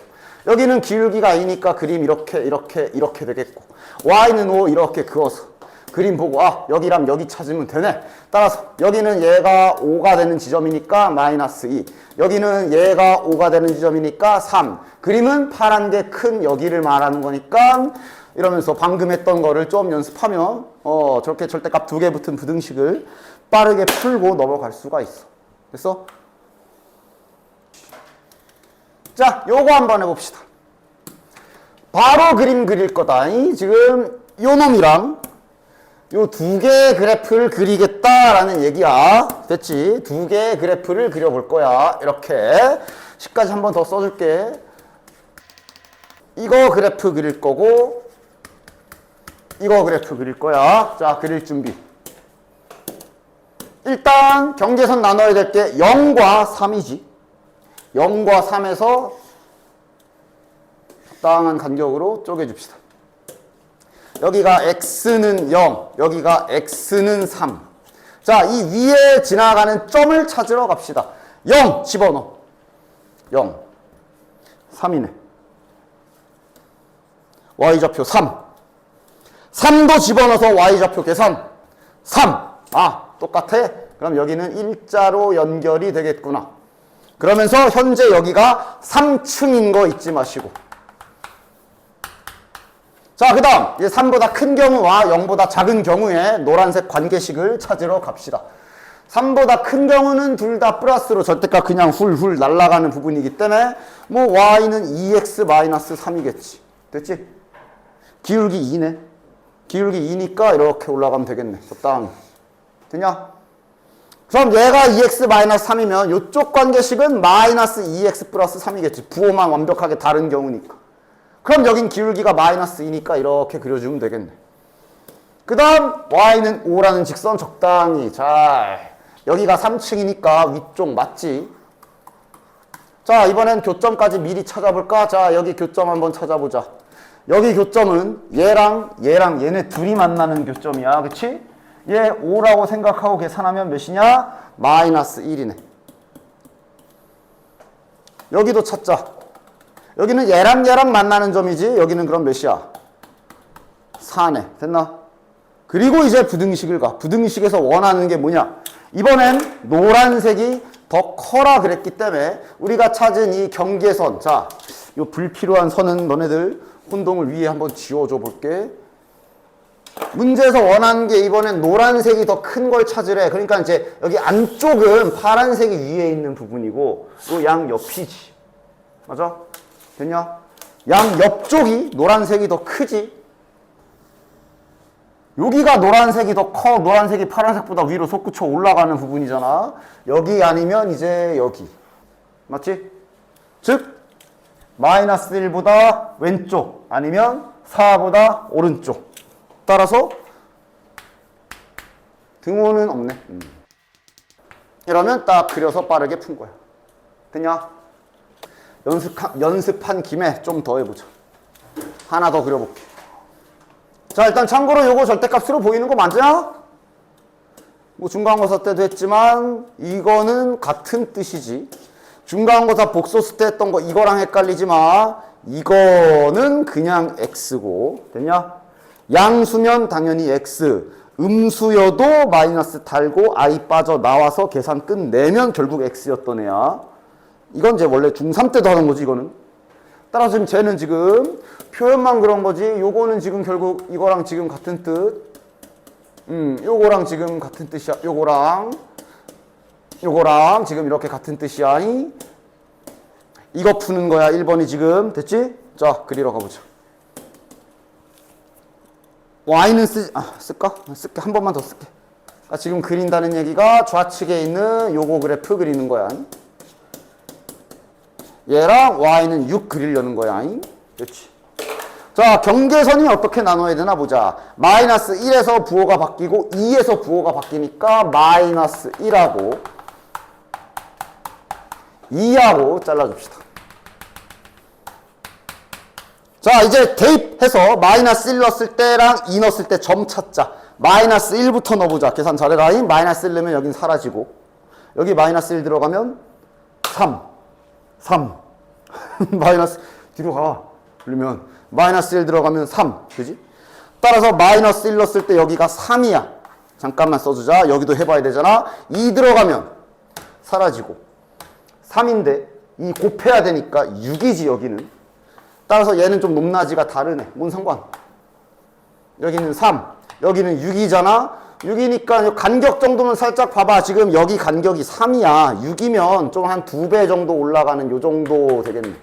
여기는 기울기가 2니까 그림 이렇게 되겠고 y는 5 이렇게 그어서 그림 보고 아 여기랑 여기 찾으면 되네. 따라서 여기는 얘가 5가 되는 지점이니까 마이너스 2. 여기는 얘가 5가 되는 지점이니까 3. 그림은 파란 게 큰 여기를 말하는 거니까 이러면서 방금 했던 거를 좀 연습하면 저렇게 절대값 2개 붙은 부등식을 빠르게 풀고 넘어갈 수가 있어. 됐어? 자, 요거 한번 해봅시다. 바로 그림 그릴 거다. 지금 요 놈이랑 요 2개의 그래프를 그리겠다라는 얘기야. 됐지? 2개의 그래프를 그려볼 거야. 이렇게. 식까지 한 번 더 써줄게. 이거 그래프 그릴 거고 이거 그래프 그릴 거야. 자, 그릴 준비. 일단 경계선 나눠야 될 게 0과 3이지. 0과 3에서 적당한 간격으로 쪼개줍시다. 여기가 x는 0, 여기가 x는 3. 자, 이 위에 지나가는 점을 찾으러 갑시다. 0 집어넣어. 0. 3이네. y좌표 3. 3도 집어넣어서 y좌표 계산. 3. 아, 똑같아? 그럼 여기는 일자로 연결이 되겠구나. 그러면서 현재 여기가 3층인 거 잊지 마시고. 자, 그 다음 3보다 큰 경우와 0보다 작은 경우에 노란색 관계식을 찾으러 갑시다. 3보다 큰 경우는 둘 다 플러스로 절대값 그냥 훌훌 날아가는 부분이기 때문에 뭐 y는 2x-3이겠지. 됐지? 기울기 2네. 기울기 2니까 이렇게 올라가면 되겠네. 적당히. 되냐? 그럼 얘가 2x-3이면 이쪽 관계식은 마이너스 2x 플러스 3이겠지. 부호만 완벽하게 다른 경우니까. 그럼 여긴 기울기가 마이너스 2니까 이렇게 그려주면 되겠네. 그 다음 y는 5라는 직선 적당히 잘. 여기가 3층이니까 위쪽 맞지? 자, 이번엔 교점까지 미리 찾아볼까? 자, 여기 교점 한번 찾아보자. 여기 교점은 얘랑 얘네 둘이 만나는 교점이야. 그치? 얘 5라고 생각하고 계산하면 몇이냐? 마이너스 1이네. 여기도 찾자. 여기는 얘랑 만나는 점이지. 여기는 그럼 몇이야? 4네. 됐나? 그리고 이제 부등식을 가. 부등식에서 원하는 게 뭐냐? 이번엔 노란색이 더 커라 그랬기 때문에 우리가 찾은 이 경계선. 자, 요 불필요한 선은 너네들 혼동을 위에 한번 지워줘 볼게. 문제에서 원하는 게 이번엔 노란색이 더 큰 걸 찾으래. 그러니까 이제 여기 안쪽은 파란색이 위에 있는 부분이고 요 양 옆이지. 맞아? 됐냐? 양 옆쪽이 노란색이 더 크지. 여기가 노란색이 더 커. 노란색이 파란색보다 위로 솟구쳐 올라가는 부분이잖아. 여기 아니면 이제 여기. 맞지? 즉 마이너스 1보다 왼쪽 아니면 4보다 오른쪽. 따라서 등호는 없네. 이러면 딱 그려서 빠르게 푼 거야. 됐냐? 연습한 김에 좀 더 해보자. 하나 더 그려볼게. 자, 일단 참고로 요거 절대값으로 보이는 거 맞아? 뭐 중간고사 때도 했지만 이거는 같은 뜻이지. 중간고사 복소수 때 했던 거 이거랑 헷갈리지 마. 이거는 그냥 x고. 됐냐? 양수면 당연히 x. 음수여도 마이너스 달고 i 빠져나와서 계산 끝내면 결국 x였던 애야. 이건 이제 원래 중3 때도 하는 거지, 이거는. 따라서 지금 쟤는 지금 표현만 그런 거지. 요거는 지금 결국 이거랑 지금 같은 뜻. 요거랑 지금 같은 뜻이야. 요거랑 지금 이렇게 같은 뜻이야. 이거 푸는 거야. 1번이 지금. 됐지? 자, 그리러 가보자. y는 쓸까? 쓸게. 한 번만 더 쓸게. 그러니까 지금 그린다는 얘기가 좌측에 있는 요거 그래프 그리는 거야. 얘랑 y는 6 그리려는 거야. 그렇지. 자, 경계선이 어떻게 나눠야 되나 보자. 마이너스 1에서 부호가 바뀌고 2에서 부호가 바뀌니까 마이너스 1하고 2하고 잘라줍시다. 자, 이제 대입해서 마이너스 1 넣었을 때랑 2 넣었을 때 점 찾자. 마이너스 1부터 넣어보자. 계산 잘해라. 마이너스 1 넣으면 여긴 사라지고 여기 마이너스 1 들어가면 3 마이너스 뒤로 가. 그러면 마이너스 1 들어가면 3. 그지? 따라서 마이너스 1 넣었을 때 여기가 3이야. 잠깐만 써주자. 여기도 해봐야 되잖아. 2 들어가면 사라지고 3인데 이 곱해야 되니까 6이지 여기는. 따라서 얘는 좀 높낮이가 다르네. 뭔 상관. 여기는 3, 여기는 6이잖아. 6이니까 간격 정도는 살짝 봐봐. 지금 여기 간격이 3이야. 6이면 좀 한 2배 정도 올라가는 요 정도 되겠네.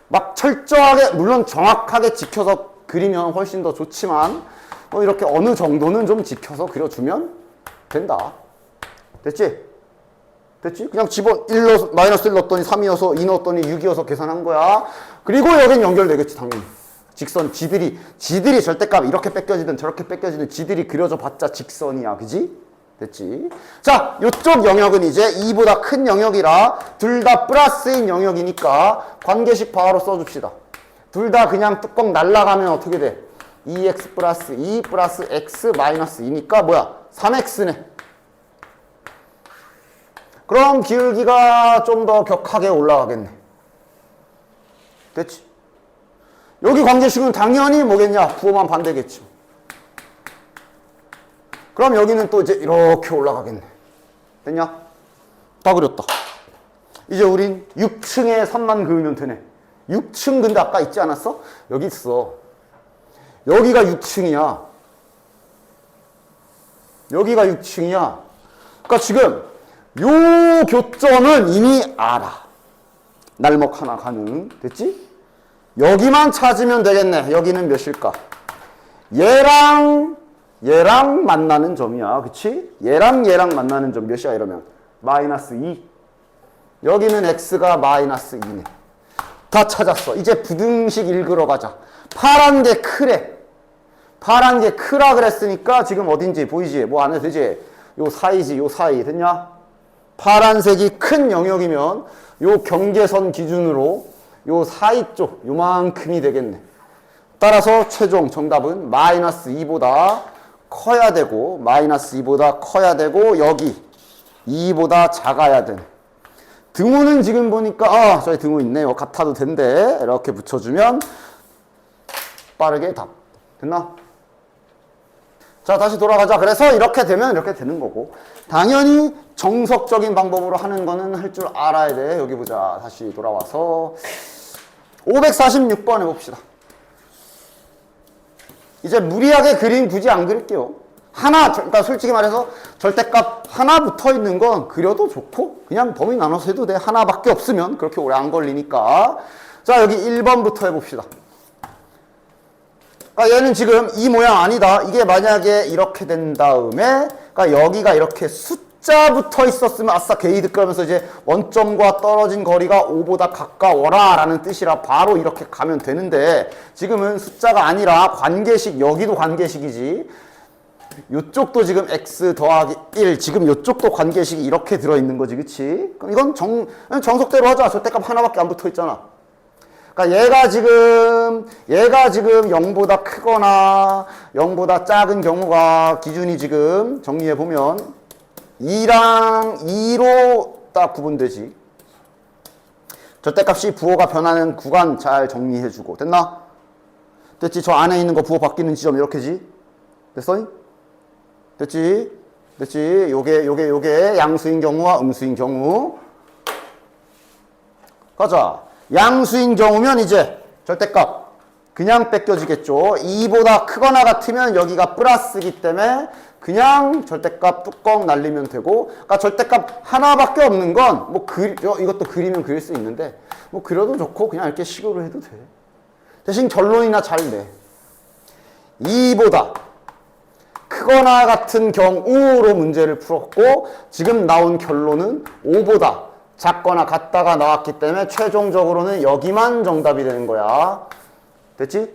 막 철저하게, 물론 정확하게 지켜서 그리면 훨씬 더 좋지만 뭐 이렇게 어느 정도는 좀 지켜서 그려주면 된다. 됐지? 됐지? 그냥 마이너스 1 넣었더니 3이어서 2 넣었더니 6이어서 계산한 거야. 그리고 여긴 연결되겠지 당연히. 직선 지들이 절대값 이렇게 뺏겨지든 저렇게 뺏겨지든 지들이 그려져 봤자 직선이야. 그지? 됐지? 자, 요쪽 영역은 이제 2보다 큰 영역이라 둘 다 플러스인 영역이니까 관계식 바로 써줍시다. 둘 다 그냥 뚜껑 날라가면 어떻게 돼? 2x 플러스 2 플러스 x 마이너스 2니까 뭐야? 3x네. 그럼 기울기가 좀 더 격하게 올라가겠네. 됐지? 여기 관계식은 당연히 뭐겠냐? 부호만 반대겠죠. 그럼 여기는 또 이제 이렇게 올라가겠네. 됐냐? 다 그렸다. 이제 우린 6층에 선만 그으면 되네. 6층 근데 아까 있지 않았어? 여기 있어. 여기가 6층이야. 여기가 6층이야. 그러니까 지금 요 교점은 이미 알아. 날먹 하나 가능. 됐지? 여기만 찾으면 되겠네. 여기는 몇일까? 얘랑 만나는 점이야. 그치? 얘랑 만나는 점 몇이야 이러면? 마이너스 2. 여기는 x가 마이너스 2네. 다 찾았어. 이제 부등식 읽으러 가자. 파란 게 크래. 파란 게 크라 그랬으니까 지금 어딘지 보이지? 뭐 안 해도 되지? 요 사이지, 요 사이. 됐냐? 파란색이 큰 영역이면 요 경계선 기준으로 요 사이 쪽 요만큼이 되겠네. 따라서 최종 정답은 마이너스 2보다 커야 되고 마이너스 2보다 커야 되고 여기 2보다 작아야 되네. 등호는 지금 보니까 저기 등호 있네요. 같아도 된대. 이렇게 붙여주면 빠르게 답. 됐나? 자, 다시 돌아가자. 그래서 이렇게 되면 이렇게 되는 거고 당연히 정석적인 방법으로 하는 거는 할 줄 알아야 돼. 여기 보자. 다시 돌아와서 546번 해봅시다. 이제 무리하게 그림 굳이 안 그릴게요. 그러니까 솔직히 말해서 절대값 하나 붙어 있는 건 그려도 좋고 그냥 범위 나눠서 해도 돼. 하나밖에 없으면 그렇게 오래 안 걸리니까. 자, 여기 1번부터 해봅시다. 그러니까 얘는 지금 이 모양 아니다. 이게 만약에 이렇게 된 다음에 그러니까 여기가 이렇게 숫자 붙어 있었으면 아싸 게이득 그러면서 이제 원점과 떨어진 거리가 5보다 가까워라 라는 뜻이라 바로 이렇게 가면 되는데 지금은 숫자가 아니라 관계식, 여기도 관계식이지. 요쪽도 지금 x 더하기 1 지금 요쪽도 관계식이 이렇게 들어있는 거지. 그치? 그럼 이건 정석대로 하자. 절대값 하나밖에 안 붙어 있잖아. 그러니까 얘가 지금 0보다 크거나 0보다 작은 경우가 기준이 지금 정리해 보면 2랑 2로 딱 구분되지. 절대값이 부호가 변하는 구간 잘 정리해 주고. 됐나? 됐지? 저 안에 있는 거 부호 바뀌는 지점 이렇게지? 됐어? 됐지? 됐지? 요게 양수인 경우와 음수인 경우. 가자. 양수인 경우면 이제 절대값 그냥 뺏겨지겠죠. 2보다 크거나 같으면 여기가 플러스이기 때문에 그냥 절대값 뚜껑 날리면 되고, 그러니까 절대값 하나밖에 없는 건 뭐 이것도 그리면 그릴 수 있는데 뭐 그려도 좋고 그냥 이렇게 식으로 해도 돼. 대신 결론이나 잘 내. 2보다 크거나 같은 경우로 문제를 풀었고 지금 나온 결론은 5보다 작거나 같다가 나왔기 때문에 최종적으로는 여기만 정답이 되는 거야. 됐지?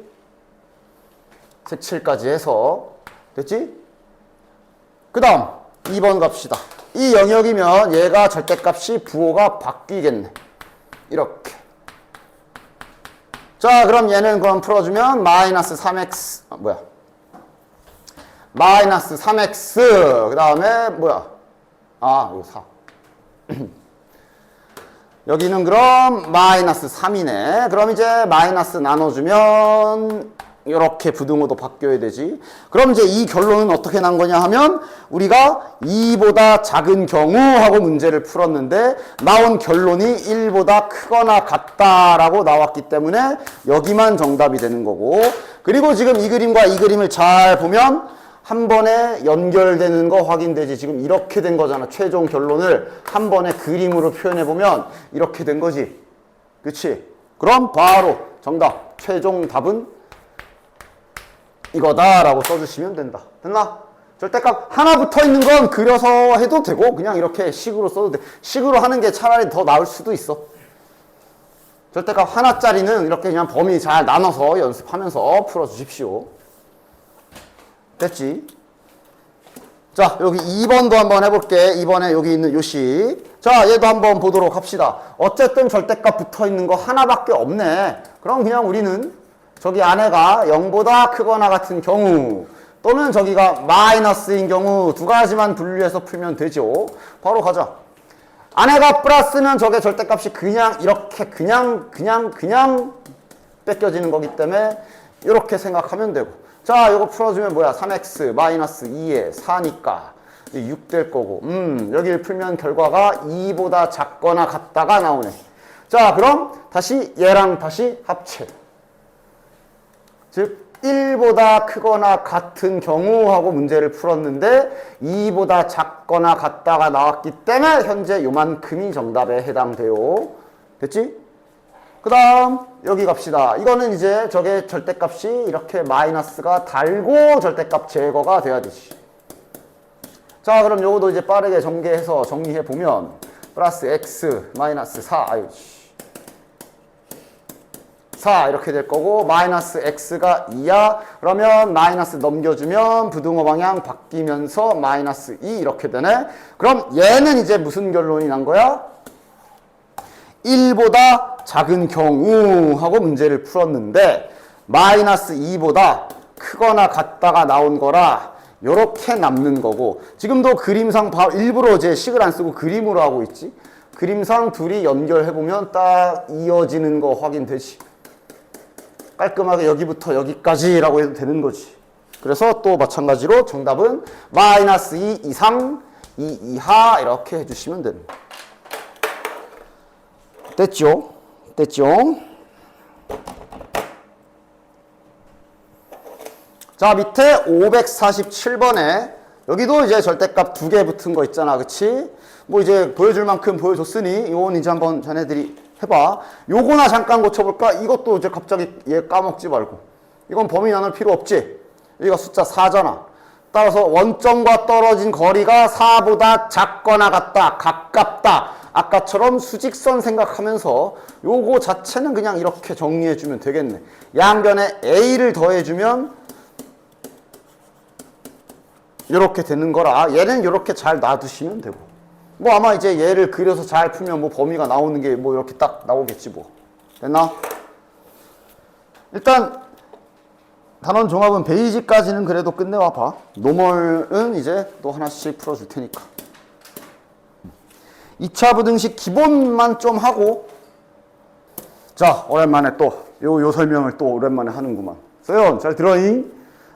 색칠까지 해서. 됐지? 그 다음 2번 갑시다. 이 영역이면 얘가 절대값이 부호가 바뀌겠네. 이렇게. 자, 그럼 얘는 그럼 풀어주면 마이너스 3x 마이너스 3x 그 다음에 뭐야? 이거 4. 여기는 그럼 마이너스 3이네. 그럼 이제 마이너스 나눠주면 이렇게 부등호도 바뀌어야 되지. 그럼 이제 이 결론은 어떻게 난 거냐 하면 우리가 2보다 작은 경우 하고 문제를 풀었는데 나온 결론이 1보다 크거나 같다라고 나왔기 때문에 여기만 정답이 되는 거고, 그리고 지금 이 그림과 이 그림을 잘 보면 한 번에 연결되는 거 확인되지. 지금 이렇게 된 거잖아. 최종 결론을 한 번에 그림으로 표현해 보면 이렇게 된 거지. 그치? 그럼 바로 정답. 최종 답은 이거다라고 써주시면 된다. 됐나? 절대값 하나 붙어 있는 건 그려서 해도 되고 그냥 이렇게 식으로 써도 돼. 식으로 하는 게 차라리 더 나을 수도 있어. 절대값 하나짜리는 이렇게 그냥 범위 잘 나눠서 연습하면서 풀어주십시오. 됐지? 자, 여기 2번도 한번 해볼게. 이번에 여기 있는 요식. 자, 얘도 한번 보도록 합시다. 어쨌든 절대값 붙어 있는 거 하나밖에 없네. 그럼 그냥 우리는 저기 안에가 0보다 크거나 같은 경우 또는 저기가 마이너스인 경우 두 가지만 분류해서 풀면 되죠. 바로 가자. 안에가 플러스면 저게 절대값이 그냥 이렇게 그냥 뺏겨지는 거기 때문에 이렇게 생각하면 되고. 자, 이거 풀어주면 뭐야? 3x 마이너스 2에 4니까 6 될 거고. 여기를 풀면 결과가 2보다 작거나 같다가 나오네. 자, 그럼 다시 얘랑 다시 합체. 즉 1보다 크거나 같은 경우하고 문제를 풀었는데 2보다 작거나 같다가 나왔기 때문에 현재 요만큼이 정답에 해당돼요. 됐지? 그 다음 여기 갑시다. 이거는 이제 저게 절대값이 이렇게 마이너스가 달고 절대값 제거가 돼야 되지. 자, 그럼 요거도 이제 빠르게 전개해서 정리해 보면 플러스 x 마이너스 4 4 이렇게 될 거고, 마이너스 x가 2야. 그러면 마이너스 넘겨주면 부등호 방향 바뀌면서 마이너스 2 이렇게 되네. 그럼 얘는 이제 무슨 결론이 난 거야? 1보다 작은 경우 하고 문제를 풀었는데 마이너스 2보다 크거나 같다가 나온 거라 요렇게 남는 거고, 지금도 그림상 일부러 이제 식을 안 쓰고 그림으로 하고 있지. 그림상 둘이 연결해보면 딱 이어지는 거 확인되지. 깔끔하게 여기부터 여기까지라고 해도 되는 거지. 그래서 또 마찬가지로 정답은 마이너스 2 이상, 2 이하 이렇게 해주시면 됩니다. 됐죠? 됐죠? 자, 밑에 547번에 여기도 이제 절대값 2개 붙은 거 있잖아. 그치? 뭐 이제 보여줄 만큼 보여줬으니 이건 이제 한번 자네들이 해봐. 요거나 잠깐 고쳐볼까? 이것도 이제 갑자기 얘 까먹지 말고. 이건 범위 나눌 필요 없지? 여기가 숫자 4잖아. 따라서 원점과 떨어진 거리가 4보다 작거나 같다, 가깝다. 아까처럼 수직선 생각하면서 요거 자체는 그냥 이렇게 정리해주면 되겠네. 양변에 A를 더해주면 이렇게 되는 거라 얘는 이렇게 잘 놔두시면 되고. 뭐 아마 이제 얘를 그려서 잘 풀면 뭐 범위가 나오는 게 뭐 이렇게 딱 나오겠지 뭐. 됐나? 일단 단원 종합은 베이직까지는 그래도 끝내와 봐. 노멀은 이제 또 하나씩 풀어줄 테니까. 2차 부등식 기본만 좀 하고. 자, 오랜만에 또 요 설명을 또 오랜만에 하는구만. 서연 잘 들어잉?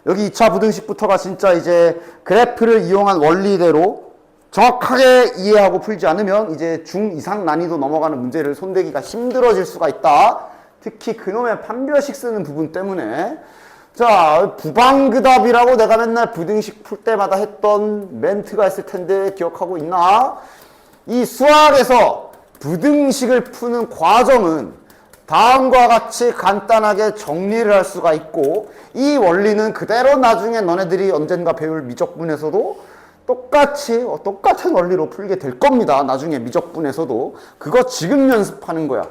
여기 2차 부등식부터가 진짜 이제 그래프를 이용한 원리대로 정확하게 이해하고 풀지 않으면 이제 중 이상 난이도 넘어가는 문제를 손대기가 힘들어질 수가 있다. 특히 그놈의 판별식 쓰는 부분 때문에. 자, 부방그답이라고 내가 맨날 부등식 풀 때마다 했던 멘트가 있을 텐데 기억하고 있나? 이 수학에서 부등식을 푸는 과정은 다음과 같이 간단하게 정리를 할 수가 있고, 이 원리는 그대로 나중에 너네들이 언젠가 배울 미적분에서도 똑같은 원리로 풀게 될 겁니다. 나중에 미적분에서도. 그거 지금 연습하는 거야.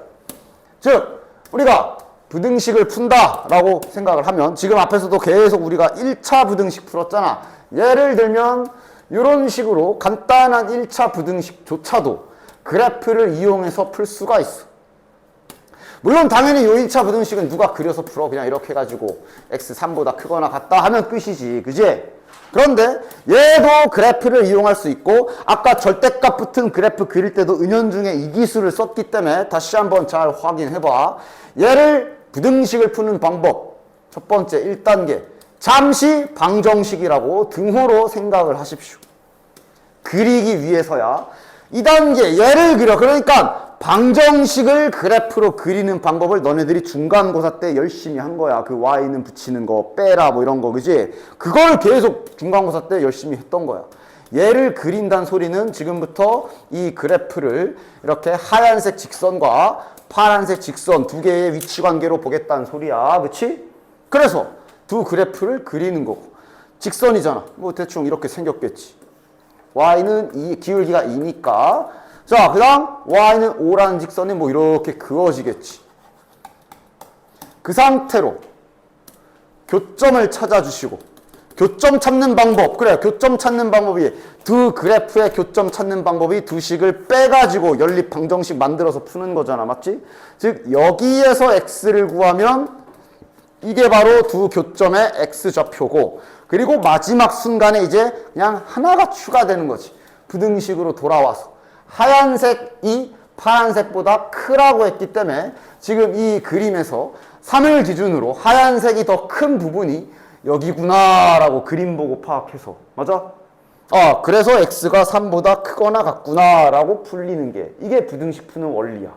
즉 우리가 부등식을 푼다라고 생각을 하면, 지금 앞에서도 계속 우리가 1차 부등식 풀었잖아. 예를 들면 이런 식으로 간단한 1차 부등식조차도 그래프를 이용해서 풀 수가 있어. 물론 당연히 요 1차 부등식은 누가 그려서 풀어. 그냥 이렇게 해가지고 x 3보다 크거나 같다 하면 끝이지. 그지? 그런데 얘도 그래프를 이용할 수 있고, 아까 절대값 붙은 그래프 그릴 때도 은연중에 이 기술을 썼기 때문에 다시 한번 잘 확인해봐. 얘를 부등식을 푸는 방법, 첫 번째 1단계. 잠시 방정식이라고 등호로 생각을 하십시오. 그리기 위해서야. 2단계 얘를 그려. 그러니까 방정식을 그래프로 그리는 방법을 너네들이 중간고사 때 열심히 한 거야. 그 y는 붙이는 거, 빼라 뭐 이런 거, 그지? 그걸 계속 중간고사 때 열심히 했던 거야. 얘를 그린다는 소리는 지금부터 이 그래프를 이렇게 하얀색 직선과 파란색 직선 두 개의 위치 관계로 보겠다는 소리야. 그치? 그래서 두 그래프를 그리는 거고. 직선이잖아. 뭐 대충 이렇게 생겼겠지. y는 이 기울기가 2니까. 자, 그 다음 y는 5라는 직선이 뭐 이렇게 그어지겠지. 그 상태로 교점을 찾아주시고, 교점 찾는 방법, 그래, 교점 찾는 방법이 두 그래프의 교점 찾는 방법이 두 식을 빼가지고 연립 방정식 만들어서 푸는 거잖아. 맞지? 즉 여기에서 x를 구하면 이게 바로 두 교점의 x좌표고, 그리고 마지막 순간에 이제 그냥 하나가 추가되는 거지. 부등식으로 돌아와서 하얀색이 파란색보다 크라고 했기 때문에 지금 이 그림에서 3을 기준으로 하얀색이 더 큰 부분이 여기구나 라고 그림 보고 파악해서, 맞아? 그래서 x가 3보다 크거나 같구나 라고 풀리는 게, 이게 부등식 푸는 원리야.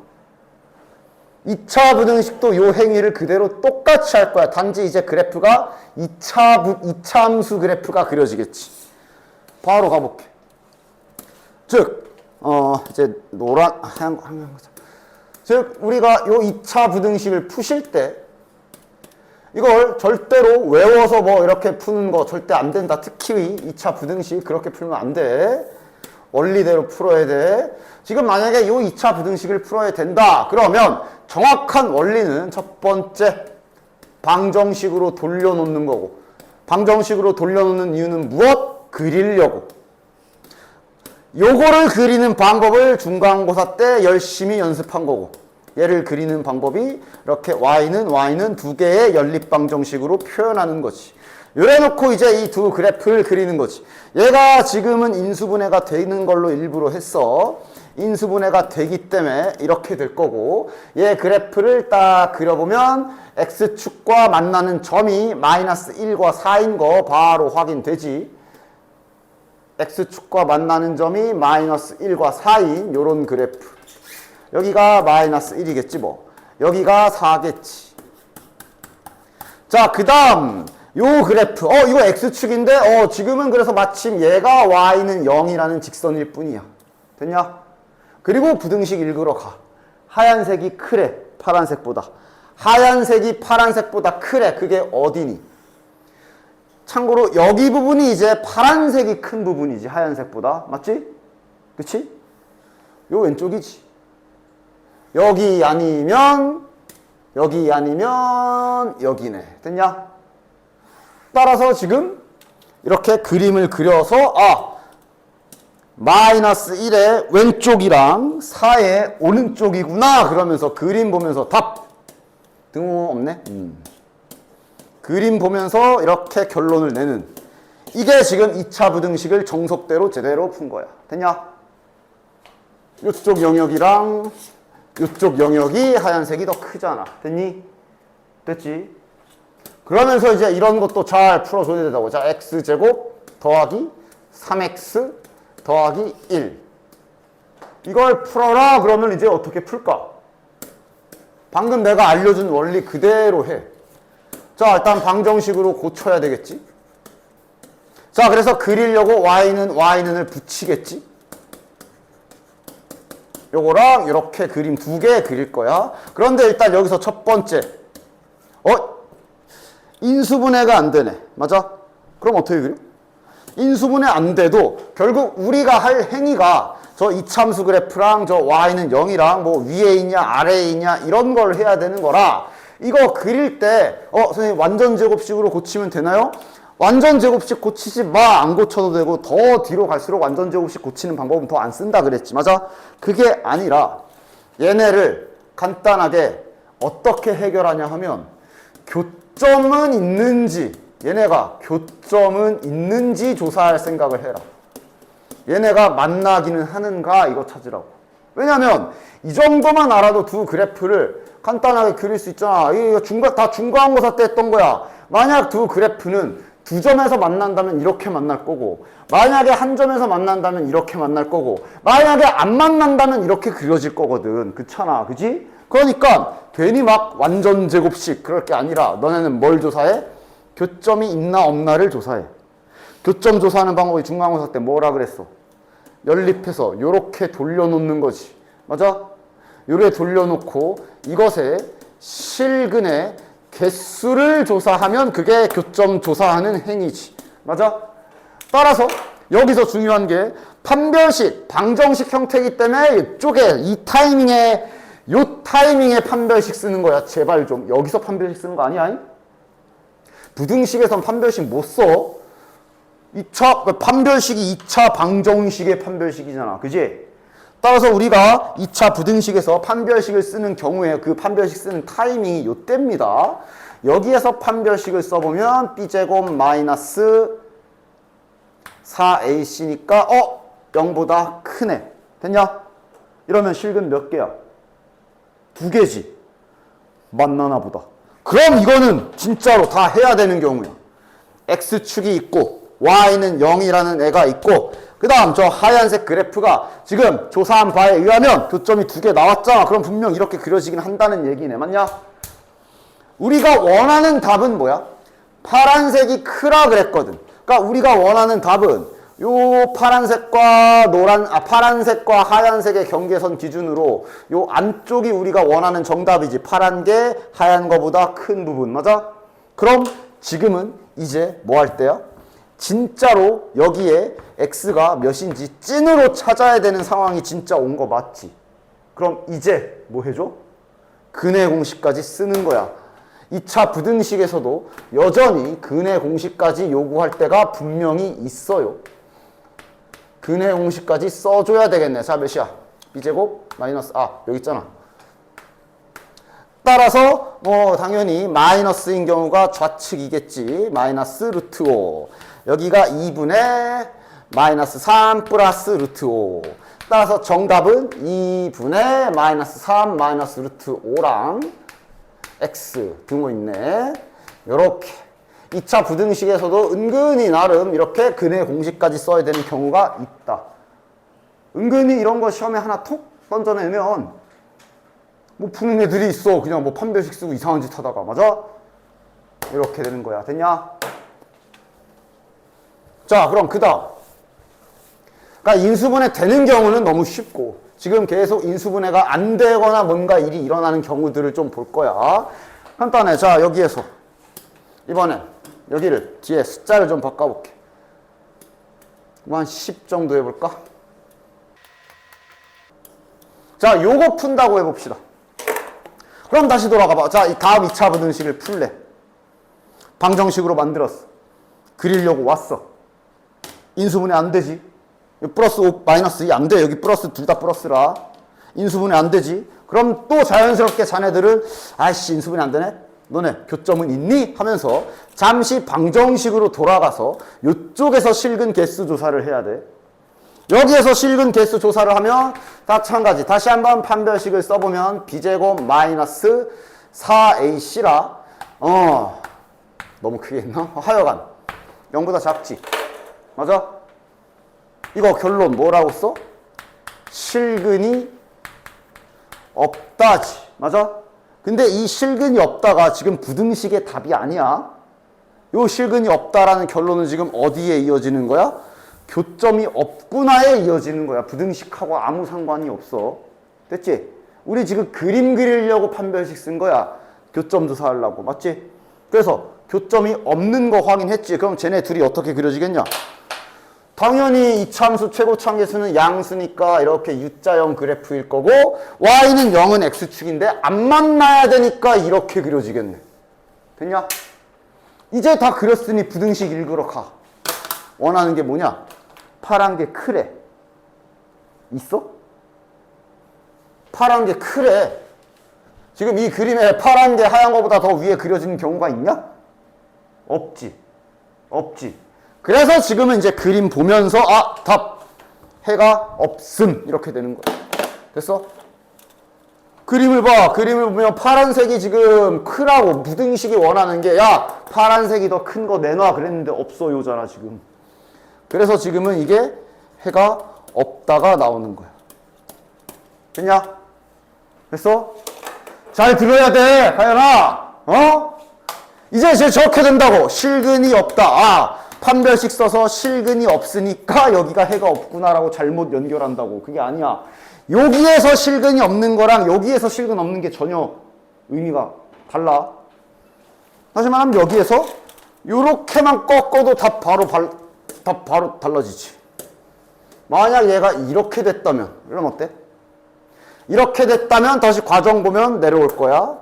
2차 부등식도 요 행위를 그대로 똑같이 할 거야. 단지 이제 그래프가 2차 함수 그래프가 그려지겠지. 바로 가볼게. 즉 이제 노란 하얀 거. 즉 우리가 요 2차 부등식을 푸실 때 이걸 절대로 외워서 뭐 이렇게 푸는 거 절대 안 된다. 특히 2차 부등식 그렇게 풀면 안 돼. 원리대로 풀어야 돼. 지금 만약에 요 2차 부등식을 풀어야 된다. 그러면 정확한 원리는 첫 번째 방정식으로 돌려놓는 거고, 방정식으로 돌려놓는 이유는 무엇? 그리려고. 요거를 그리는 방법을 중간고사 때 열심히 연습한 거고, 얘를 그리는 방법이 이렇게 y는 두 개의 연립방정식으로 표현하는 거지. 요래 놓고 이제 이 두 그래프를 그리는 거지. 얘가 지금은 인수분해가 되는 걸로 일부러 했어. 인수분해가 되기 때문에 이렇게 될 거고, 얘 그래프를 딱 그려보면 x축과 만나는 점이 마이너스 1과 4인 거 바로 확인되지. x축과 만나는 점이 마이너스 1과 4인 요런 그래프. 여기가 마이너스 1이겠지 뭐. 여기가 4겠지. 자, 그 다음 요 그래프. 이거 x축인데 지금은 그래서 마침 얘가 y는 0이라는 직선일 뿐이야. 됐냐? 그리고 부등식 읽으러 가. 하얀색이 크래, 파란색보다. 하얀색이 파란색보다 크래. 그게 어디니? 참고로 여기 부분이 이제 파란색이 큰 부분이지, 하얀색보다. 맞지? 그치? 요 왼쪽이지. 여기 아니면 여기네. 됐냐? 따라서 지금 이렇게 그림을 그려서 마이너스 1의 왼쪽이랑 4의 오른쪽이구나 그러면서 그림 보면서 답! 등호 없네? 그림 보면서 이렇게 결론을 내는, 이게 지금 2차 부등식을 정석대로 제대로 푼 거야. 됐냐? 이쪽 영역이랑 이쪽 영역이 하얀색이 더 크잖아. 됐니? 됐지? 그러면서 이제 이런 것도 잘 풀어줘야 된다고. 자, x제곱 더하기 3x 더하기 1. 이걸 풀어라 그러면 이제 어떻게 풀까? 방금 내가 알려준 원리 그대로 해. 자, 일단 방정식으로 고쳐야 되겠지? 자, 그래서 그리려고 y는을 붙이겠지? 요거랑 이렇게 그림 두 개 그릴 거야. 그런데 일단 여기서 첫 번째. 인수분해가 안 되네. 맞아? 그럼 어떻게 그려? 인수분해 안 돼도 결국 우리가 할 행위가 저 이참수 그래프랑 저 y는 0이랑 뭐 위에 있냐 아래에 있냐 이런 걸 해야 되는 거라, 이거 그릴 때 선생님 완전 제곱식으로 고치면 되나요? 완전 제곱식 고치지 마. 안 고쳐도 되고 더 뒤로 갈수록 완전 제곱식 고치는 방법은 더 안 쓴다 그랬지. 맞아? 그게 아니라 얘네를 간단하게 어떻게 해결하냐 하면, 교점은 있는지, 얘네가 교점은 있는지 조사할 생각을 해라. 얘네가 만나기는 하는가 이거 찾으라고. 왜냐면 이 정도만 알아도 두 그래프를 간단하게 그릴 수 있잖아. 이거 다 중간고사 때 했던 거야. 만약 두 그래프는 두 점에서 만난다면 이렇게 만날 거고, 만약에 한 점에서 만난다면 이렇게 만날 거고, 만약에 안 만난다면 이렇게 그려질 거거든. 그렇잖아. 그지? 그러니까 괜히 막 완전 제곱식 그럴 게 아니라 너네는 뭘 조사해? 교점이 있나 없나를 조사해. 교점 조사하는 방법이 중간고사 때 뭐라 그랬어? 연립해서 요렇게 돌려놓는 거지. 맞아? 요렇게 돌려놓고 이것에 실근의 개수를 조사하면 그게 교점 조사하는 행위지. 맞아? 따라서 여기서 중요한 게 판별식, 방정식 형태이기 때문에 이쪽에 요 타이밍에 판별식 쓰는 거야. 제발 좀. 여기서 판별식 쓰는 거 아니야? 부등식에선 판별식 못 써. 판별식이 2차 방정식의 판별식이잖아. 그지? 따라서 우리가 2차 부등식에서 판별식을 쓰는 경우에 그 판별식 쓰는 타이밍이 요때입니다. 여기에서 판별식을 써보면 b제곱 마이너스 4ac니까 0보다 크네. 됐냐? 이러면 실근 몇 개야? 2개지. 만나나 보다. 그럼 이거는 진짜로 다 해야 되는 경우야. x축이 있고 y는 0이라는 애가 있고 그 다음 저 하얀색 그래프가 지금 조사한 바에 의하면 교점이 2개 나왔잖아. 그럼 분명 이렇게 그려지긴 한다는 얘기네. 맞냐? 우리가 원하는 답은 뭐야? 파란색이 크라 그랬거든. 그러니까 우리가 원하는 답은 요 파란색과 하얀색의 경계선 기준으로 요 안쪽이 우리가 원하는 정답이지. 파란 게 하얀 거보다 큰 부분. 맞아? 그럼 지금은 이제 뭐 할 때야? 진짜로 여기에 x가 몇인지 찐으로 찾아야 되는 상황이 진짜 온 거 맞지? 그럼 이제 뭐 해줘? 근해 공식까지 쓰는 거야. 2차 부등식에서도 여전히 근해 공식까지 요구할 때가 분명히 있어요. 근해 공식까지 써줘야 되겠네. 자, 몇이야? b제곱 마이너스 여기 있잖아. 따라서 당연히 마이너스인 경우가 좌측이겠지. 마이너스 루트 5. 여기가 2분의 마이너스 3 플러스 루트 5. 따라서 정답은 2분의 마이너스 3 마이너스 루트 5랑 x 등호 있네. 요렇게 2차 부등식에서도 은근히 나름 이렇게 근해 공식까지 써야 되는 경우가 있다. 은근히 이런 거 시험에 하나 톡 던져내면 뭐 푸는 애들이 있어. 그냥 뭐 판별식 쓰고 이상한 짓 하다가. 맞아? 이렇게 되는 거야. 됐냐? 자, 그럼 그 다음. 그러니까 인수분해 되는 경우는 너무 쉽고 지금 계속 인수분해가 안 되거나 뭔가 일이 일어나는 경우들을 좀 볼 거야. 간단해. 자, 여기에서 이번엔 여기를 뒤에 숫자를 좀 바꿔볼게. 뭐 한 10 정도 해볼까? 자, 요거 푼다고 해봅시다. 그럼 다시 돌아가봐. 자, 이 다음 2차 부등식을 풀래. 방정식으로 만들었어. 그리려고 왔어. 인수분해 안 되지. 플러스 5, 마이너스 2 안 돼. 여기 플러스 둘 다 플러스라. 인수분해 안 되지. 그럼 또 자연스럽게 자네들은 아이씨 인수분해 안 되네? 너네 교점은 있니? 하면서 잠시 방정식으로 돌아가서 이쪽에서 실근 개수 조사를 해야 돼. 여기에서 실근 개수 조사를 하면 마찬가지. 다시 한번 판별식을 써보면 b제곱 마이너스 4ac라 너무 크게 했나? 하여간 0보다 작지. 맞아? 이거 결론 뭐라고 써? 실근이 없다지. 맞아? 근데 이 실근이 없다가 지금 부등식의 답이 아니야. 요 실근이 없다라는 결론은 지금 어디에 이어지는 거야? 교점이 없구나에 이어지는 거야. 부등식하고 아무 상관이 없어. 됐지? 우리 지금 그림 그리려고 판별식 쓴 거야. 교점 조사하려고. 맞지? 그래서 교점이 없는 거 확인했지. 그럼 쟤네 둘이 어떻게 그려지겠냐? 당연히 이차함수 최고차함계수는 양수니까 이렇게 U자형 그래프일 거고 Y는 0은 X축인데 안 만나야 되니까 이렇게 그려지겠네. 됐냐? 이제 다 그렸으니 부등식 읽으러 가. 원하는 게 뭐냐? 파란 게 크래. 있어? 파란 게 크래. 지금 이 그림에 파란 게 하얀 거보다 더 위에 그려지는 경우가 있냐? 없지. 없지. 그래서 지금은 이제 그림 보면서 답 해가 없음 이렇게 되는 거야. 됐어? 그림을 봐. 그림을 보면 파란색이 지금 크라고 부등식이 원하는 게 야 파란색이 더 큰 거 내놔 그랬는데 없어요잖아 지금. 그래서 지금은 이게 해가 없다가 나오는 거야. 됐냐? 됐어? 잘 들어야 돼 하연아. 어? 이제 저렇게 된다고. 실근이 없다. 아 판별식 써서 실근이 없으니까 여기가 해가 없구나라고 잘못 연결한다고. 그게 아니야. 여기에서 실근이 없는 거랑 여기에서 실근 없는 게 전혀 의미가 달라. 다시 말하면 여기에서 요렇게만 꺾어도 답 바로 달라지지. 만약 얘가 이렇게 됐다면 이러면 어때? 이렇게 됐다면 다시 과정 보면 내려올 거야.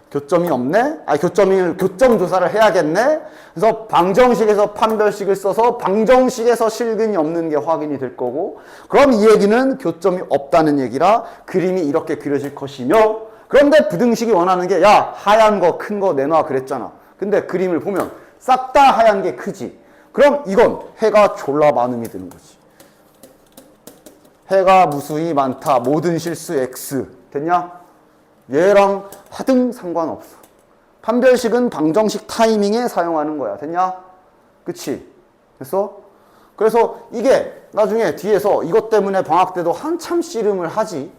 교점이 없네? 교점 조사를 해야겠네? 그래서 방정식에서 판별식을 써서 방정식에서 실근이 없는 게 확인이 될 거고, 그럼 이 얘기는 교점이 없다는 얘기라 그림이 이렇게 그려질 것이며, 그런데 부등식이 원하는 게, 야, 하얀 거, 큰 거 내놔 그랬잖아. 근데 그림을 보면 싹 다 하얀 게 크지. 그럼 이건 해가 졸라 많음이 되는 거지. 해가 무수히 많다. 모든 실수 X. 됐냐? 얘랑 하등 상관없어. 판별식은 방정식 타이밍에 사용하는 거야. 됐냐? 그치? 됐어? 그래서 이게 나중에 뒤에서 이것 때문에 방학 때도 한참 씨름을 하지.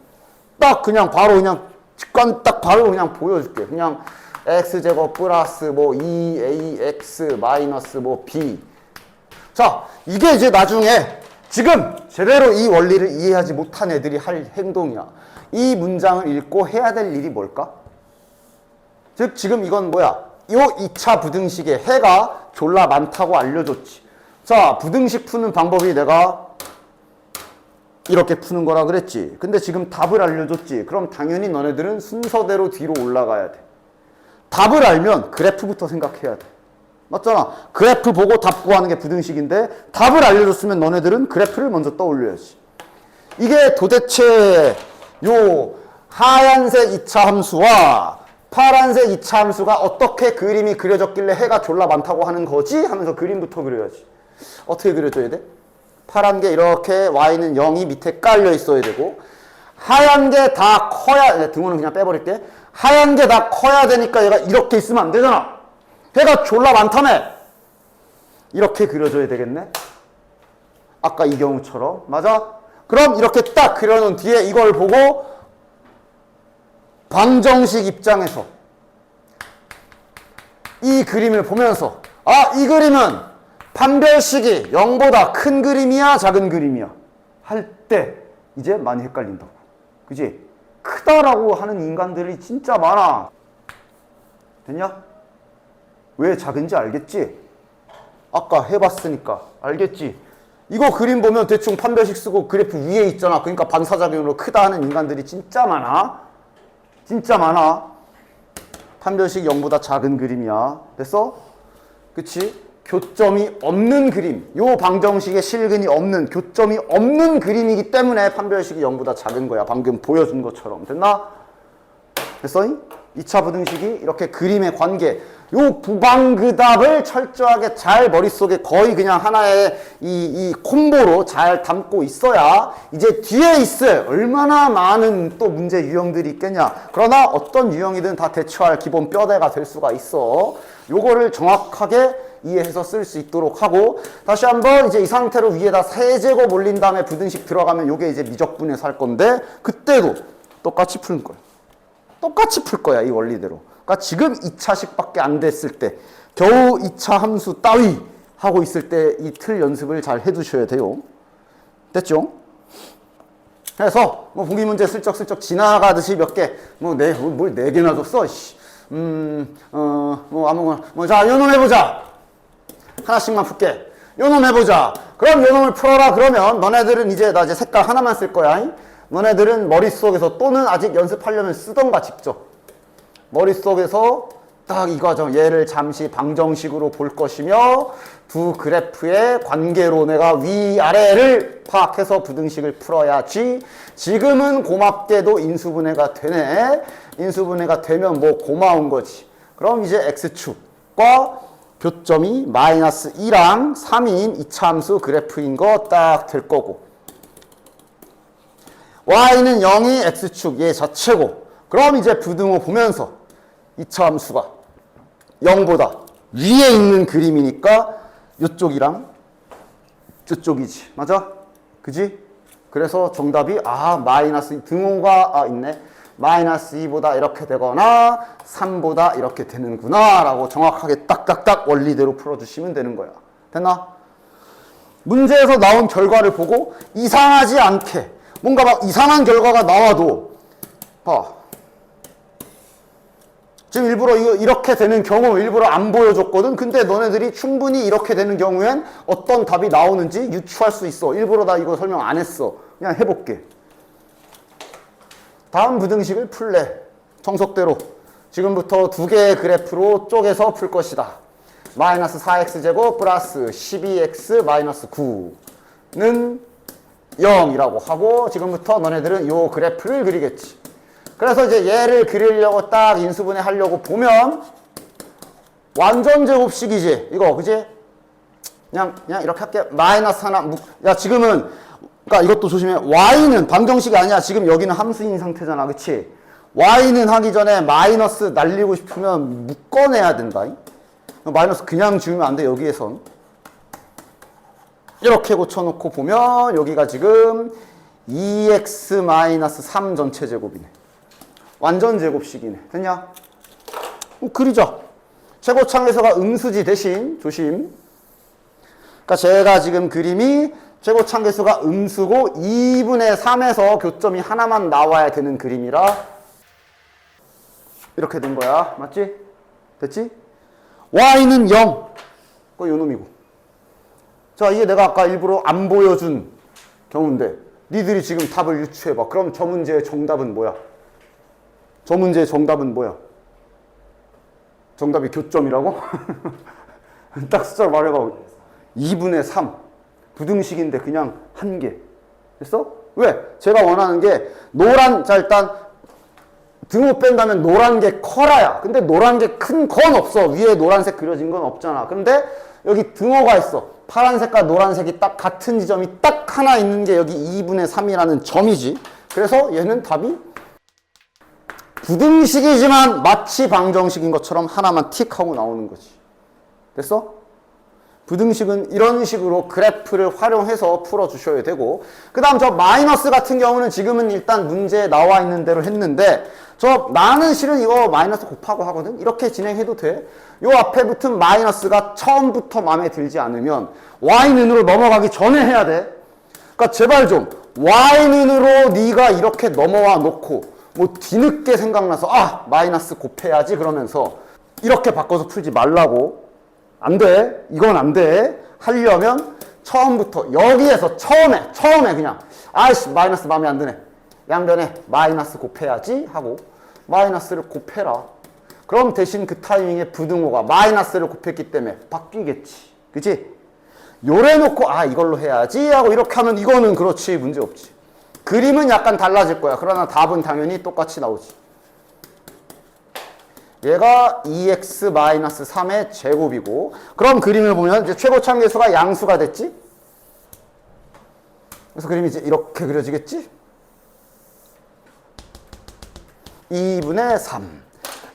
딱 그냥 바로 그냥 직관 딱 바로 그냥 보여줄게. 그냥 x제곱 플러스 뭐 2ax 마이너스 뭐 b. 자, 이게 이제 나중에 지금 제대로 이 원리를 이해하지 못한 애들이 할 행동이야. 이 문장을 읽고 해야 될 일이 뭘까? 즉 지금 이건 뭐야? 요 2차 부등식에 해가 졸라 많다고 알려줬지. 자, 부등식 푸는 방법이 내가 이렇게 푸는 거라 그랬지. 근데 지금 답을 알려줬지. 그럼 당연히 너네들은 순서대로 뒤로 올라가야 돼. 답을 알면 그래프부터 생각해야 돼. 맞잖아. 그래프 보고 답 구하는 게 부등식인데 답을 알려줬으면 너네들은 그래프를 먼저 떠올려야지. 이게 도대체 요 하얀색 2차 함수와 파란색 2차 함수가 어떻게 그림이 그려졌길래 해가 졸라 많다고 하는 거지? 하면서 그림부터 그려야지. 어떻게 그려줘야 돼? 파란 게 이렇게 y는 0이 밑에 깔려 있어야 되고, 하얀 게 다 커야, 등호는 그냥 빼버릴게. 하얀 게 다 커야 되니까 얘가 이렇게 있으면 안 되잖아. 해가 졸라 많다며. 이렇게 그려줘야 되겠네. 아까 이 경우처럼. 맞아? 그럼 이렇게 딱 그려놓은 뒤에 이걸 보고 방정식 입장에서 이 그림을 보면서 아, 이 그림은 판별식이 0보다 큰 그림이야 작은 그림이야 할 때 이제 많이 헷갈린다고. 그지? 크다라고 하는 인간들이 진짜 많아. 됐냐? 왜 작은지 알겠지? 아까 해봤으니까 알겠지? 이거 그림 보면 대충 판별식 쓰고 그래프 위에 있잖아. 그러니까 반사작용으로 크다 하는 인간들이 진짜 많아. 진짜 많아. 판별식 0보다 작은 그림이야. 됐어? 그치? 교점이 없는 그림. 요 방정식에 실근이 없는, 교점이 없는 그림이기 때문에 판별식이 0보다 작은 거야. 방금 보여준 것처럼. 됐나? 됐어? 2차 부등식이 이렇게 그림의 관계, 요 부방그답을 철저하게 잘 머릿속에 거의 그냥 하나의 이 콤보로 잘 담고 있어야 이제 뒤에 있을 얼마나 많은 또 문제 유형들이 있겠냐. 그러나 어떤 유형이든 다 대처할 기본 뼈대가 될 수가 있어. 요거를 정확하게 이해해서 쓸 수 있도록 하고, 다시 한번 이제 이 상태로 위에다 세제곱 올린 다음에 부등식 들어가면 요게 이제 미적분해서 할 건데, 그때도 똑같이 푸는 거야. 똑같이 풀 거야, 이 원리대로. 그러니까 지금 2차식밖에 안 됐을 때, 겨우 2차 함수 따위 하고 있을 때 이 틀 연습을 잘 해두셔야 돼요. 됐죠? 그래서 뭐 보기 문제 슬쩍슬쩍 지나가듯이 몇 개, 뭘 4개나 줬어? 뭐 아무거나. 자, 요놈 해보자. 하나씩만 풀게. 요놈 해보자. 그럼 요놈을 풀어라. 그러면 너네들은 이제 나 이제 색깔 하나만 쓸 거야. 너네들은 머릿속에서 또는 아직 연습하려면 쓰던가 직접 머릿속에서 딱 이 과정, 얘를 잠시 방정식으로 볼 것이며 두 그래프의 관계로 내가 위아래를 파악해서 부등식을 풀어야지. 지금은 고맙게도 인수분해가 되네. 인수분해가 되면 뭐 고마운 거지. 그럼 이제 x축과 교점이 마이너스 2랑 3인 이차함수 그래프인 거 딱 될 거고, y는 0이 x축 얘 자체고, 그럼 이제 부등호 보면서 2차 함수가 0보다 위에 있는 그림이니까 이쪽이랑 저쪽이지. 맞아? 그지? 그래서 정답이 마이너스 등호가 있네. 마이너스 2보다 이렇게 되거나 3보다 이렇게 되는구나 라고 정확하게 딱딱딱 원리대로 풀어주시면 되는 거야. 됐나? 문제에서 나온 결과를 보고 이상하지 않게 뭔가 막 이상한 결과가 나와도 봐. 지금 일부러 이렇게 되는 경우 일부러 안 보여줬거든. 근데 너네들이 충분히 이렇게 되는 경우엔 어떤 답이 나오는지 유추할 수 있어. 일부러 나 이거 설명 안 했어. 그냥 해볼게. 다음 부등식을 풀래. 정석대로 지금부터 두 개의 그래프로 쪼개서 풀 것이다. 마이너스 4x제곱 플러스 12x 마이너스 9는 0이라고 하고, 지금부터 너네들은 요 그래프를 그리겠지. 그래서 이제 얘를 그리려고 딱 인수분해 하려고 보면 완전 제곱식이지 이거. 그지? 그냥 이렇게 할게. 마이너스 하나 야 지금은 그러니까 이것도 조심해. y는 방정식이 아니야. 지금 여기는 함수인 상태잖아. 그치? y는 하기 전에 마이너스 날리고 싶으면 묶어내야 된다. 마이너스 그냥 지우면 안 돼. 여기에선 이렇게 고쳐놓고 보면 여기가 지금 2x-3 전체 제곱이네. 완전 제곱식이네. 됐냐? 그리자. 최고창에서가 음수지 대신 조심. 그러니까 제가 지금 그림이 최고창계수가 음수고 2분의 3에서 교점이 하나만 나와야 되는 그림이라 이렇게 된 거야. 맞지? 됐지? y는 0. 그거 요놈이고. 자, 이게 내가 아까 일부러 안 보여준 경우인데 니들이 지금 답을 유추해봐. 그럼 저 문제의 정답은 뭐야? 저 문제의 정답은 뭐야? 정답이 교점이라고? 딱 숫자로 말해봐. 2분의 3. 부등식인데 그냥 한 개. 됐어? 왜? 제가 원하는 게 자 일단 등호 뺀다면 노란 게 커라야. 근데 노란 게 큰 건 없어. 위에 노란색 그려진 건 없잖아. 근데 여기 등호가 있어. 파란색과 노란색이 딱 같은 지점이 딱 하나 있는 게 여기 2분의 3이라는 점이지. 그래서 얘는 답이 부등식이지만 마치 방정식인 것처럼 하나만 틱 하고 나오는 거지. 됐어? 부등식은 이런 식으로 그래프를 활용해서 풀어주셔야 되고, 그 다음 저 마이너스 같은 경우는 지금은 일단 문제에 나와 있는 대로 했는데, 나는 실은 이거 마이너스 곱하고 하거든? 이렇게 진행해도 돼. 요 앞에 붙은 마이너스가 처음부터 마음에 들지 않으면 y는으로 넘어가기 전에 해야 돼. 그러니까 제발 좀 y는으로 네가 이렇게 넘어와 놓고 뭐 뒤늦게 생각나서 마이너스 곱해야지 그러면서 이렇게 바꿔서 풀지 말라고. 안 돼. 이건 안 돼. 하려면 처음부터 여기에서 처음에 그냥 마이너스 마음에 안 드네. 양변에 마이너스 곱해야지 하고 마이너스를 곱해라. 그럼 대신 그 타이밍에 부등호가 마이너스를 곱했기 때문에 바뀌겠지. 그치? 요래 놓고 이걸로 해야지 하고 이렇게 하면 이거는 그렇지 문제 없지. 그림은 약간 달라질 거야. 그러나 답은 당연히 똑같이 나오지. 얘가 2x-3의 제곱이고, 그럼 그림을 보면 이제 최고참계수가 양수가 됐지? 그래서 그림이 이제 이렇게 그려지겠지? 2분의 3.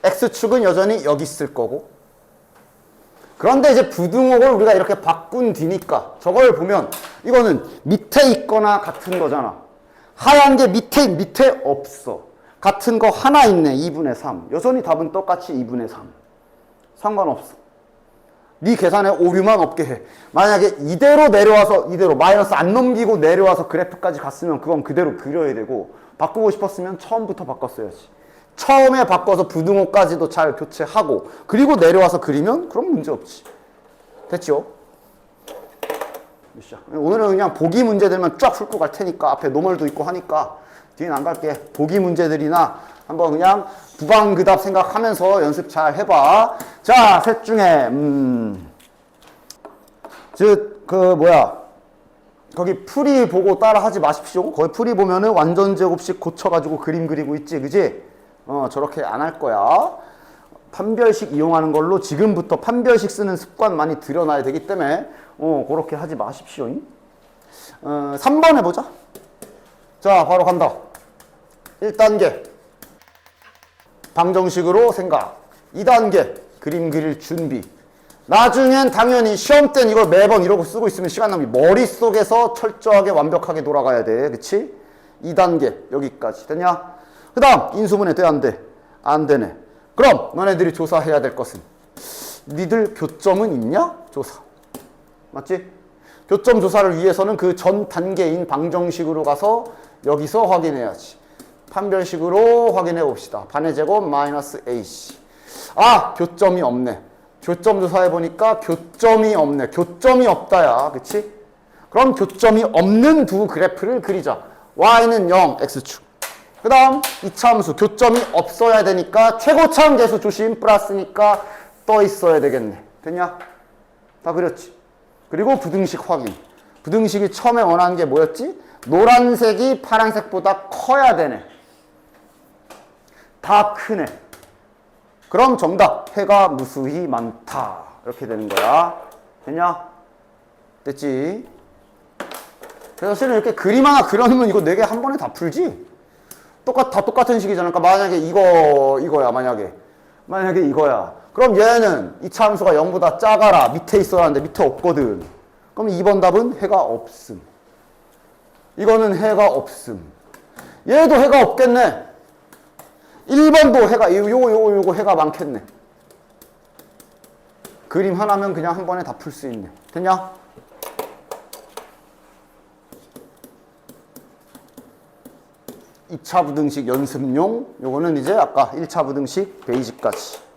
x축은 여전히 여기 있을 거고. 그런데 이제 부등호를 우리가 이렇게 바꾼 뒤니까 저걸 보면 이거는 밑에 있거나 같은 거잖아. 하얀 게 밑에 없어. 같은 거 하나 있네. 2분의 3. 여전히 답은 똑같이 2분의 3. 상관없어. 네 계산에 오류만 없게 해. 만약에 이대로 마이너스 안 넘기고 내려와서 그래프까지 갔으면 그건 그대로 그려야 되고, 바꾸고 싶었으면 처음부터 바꿨어야지. 처음에 바꿔서 부등호까지도 잘 교체하고 그리고 내려와서 그리면 그럼 문제 없지. 됐죠? 오늘은 그냥 보기 문제들만 쫙 훑고 갈 테니까 앞에 노멀도 있고 하니까 뒤는 안 갈게. 보기 문제들이나 한번 그냥 부방그답 생각하면서 연습 잘 해봐. 자, 셋 중에 거기 풀이 보고 따라 하지 마십시오. 거기 풀이 보면은 완전 제곱식 고쳐가지고 그림 그리고 있지, 그지? 저렇게 안 할 거야. 판별식 이용하는 걸로 지금부터 판별식 쓰는 습관 많이 들여놔야 되기 때문에 그렇게 하지 마십시오. 3번 해보자. 자, 바로 간다. 1단계. 방정식으로 생각. 2단계. 그림 그릴 준비. 나중엔 당연히 시험 땐 이걸 매번 이러고 쓰고 있으면 시간 낭비. 머릿속에서 철저하게 완벽하게 돌아가야 돼. 그치? 2단계. 여기까지. 됐냐? 그 다음, 인수분해 돼, 안 돼? 안 되네. 그럼 너네들이 조사해야 될 것은 니들 교점은 있냐? 조사. 맞지? 교점 조사를 위해서는 그 전 단계인 방정식으로 가서 여기서 확인해야지. 판별식으로 확인해 봅시다. 반의 제곱 마이너스 AC. 아, 교점이 없네. 교점 조사해 보니까 교점이 없네. 교점이 없다야. 그치? 그럼 교점이 없는 두 그래프를 그리자. y는 0, x축. 그 다음 2차 함수 교점이 없어야 되니까 최고차항 계수 조심 플러스니까 떠 있어야 되겠네. 됐냐? 다 그렸지? 그리고 부등식 확인. 부등식이 처음에 원하는 게 뭐였지? 노란색이 파란색보다 커야 되네. 다 크네. 그럼 정답. 해가 무수히 많다. 이렇게 되는 거야. 됐냐? 됐지? 그래서 실은 이렇게 그림 하나 그려놓으면 이거 4개 한 번에 다 풀지? 다 똑같은 식이잖아. 그러니까 만약에 이거야, 만약에 이거야. 그럼 얘는 이차 함수가 0보다 작아라. 밑에 있어야 하는데 밑에 없거든. 그럼 2번 답은 해가 없음. 이거는 해가 없음. 얘도 해가 없겠네. 1번도 해가, 요거 해가 많겠네. 그림 하나면 그냥 한 번에 다 풀 수 있네. 됐냐? (2차) 부등식 연습용. 요거는 이제 아까 1차 부등식 베이직까지.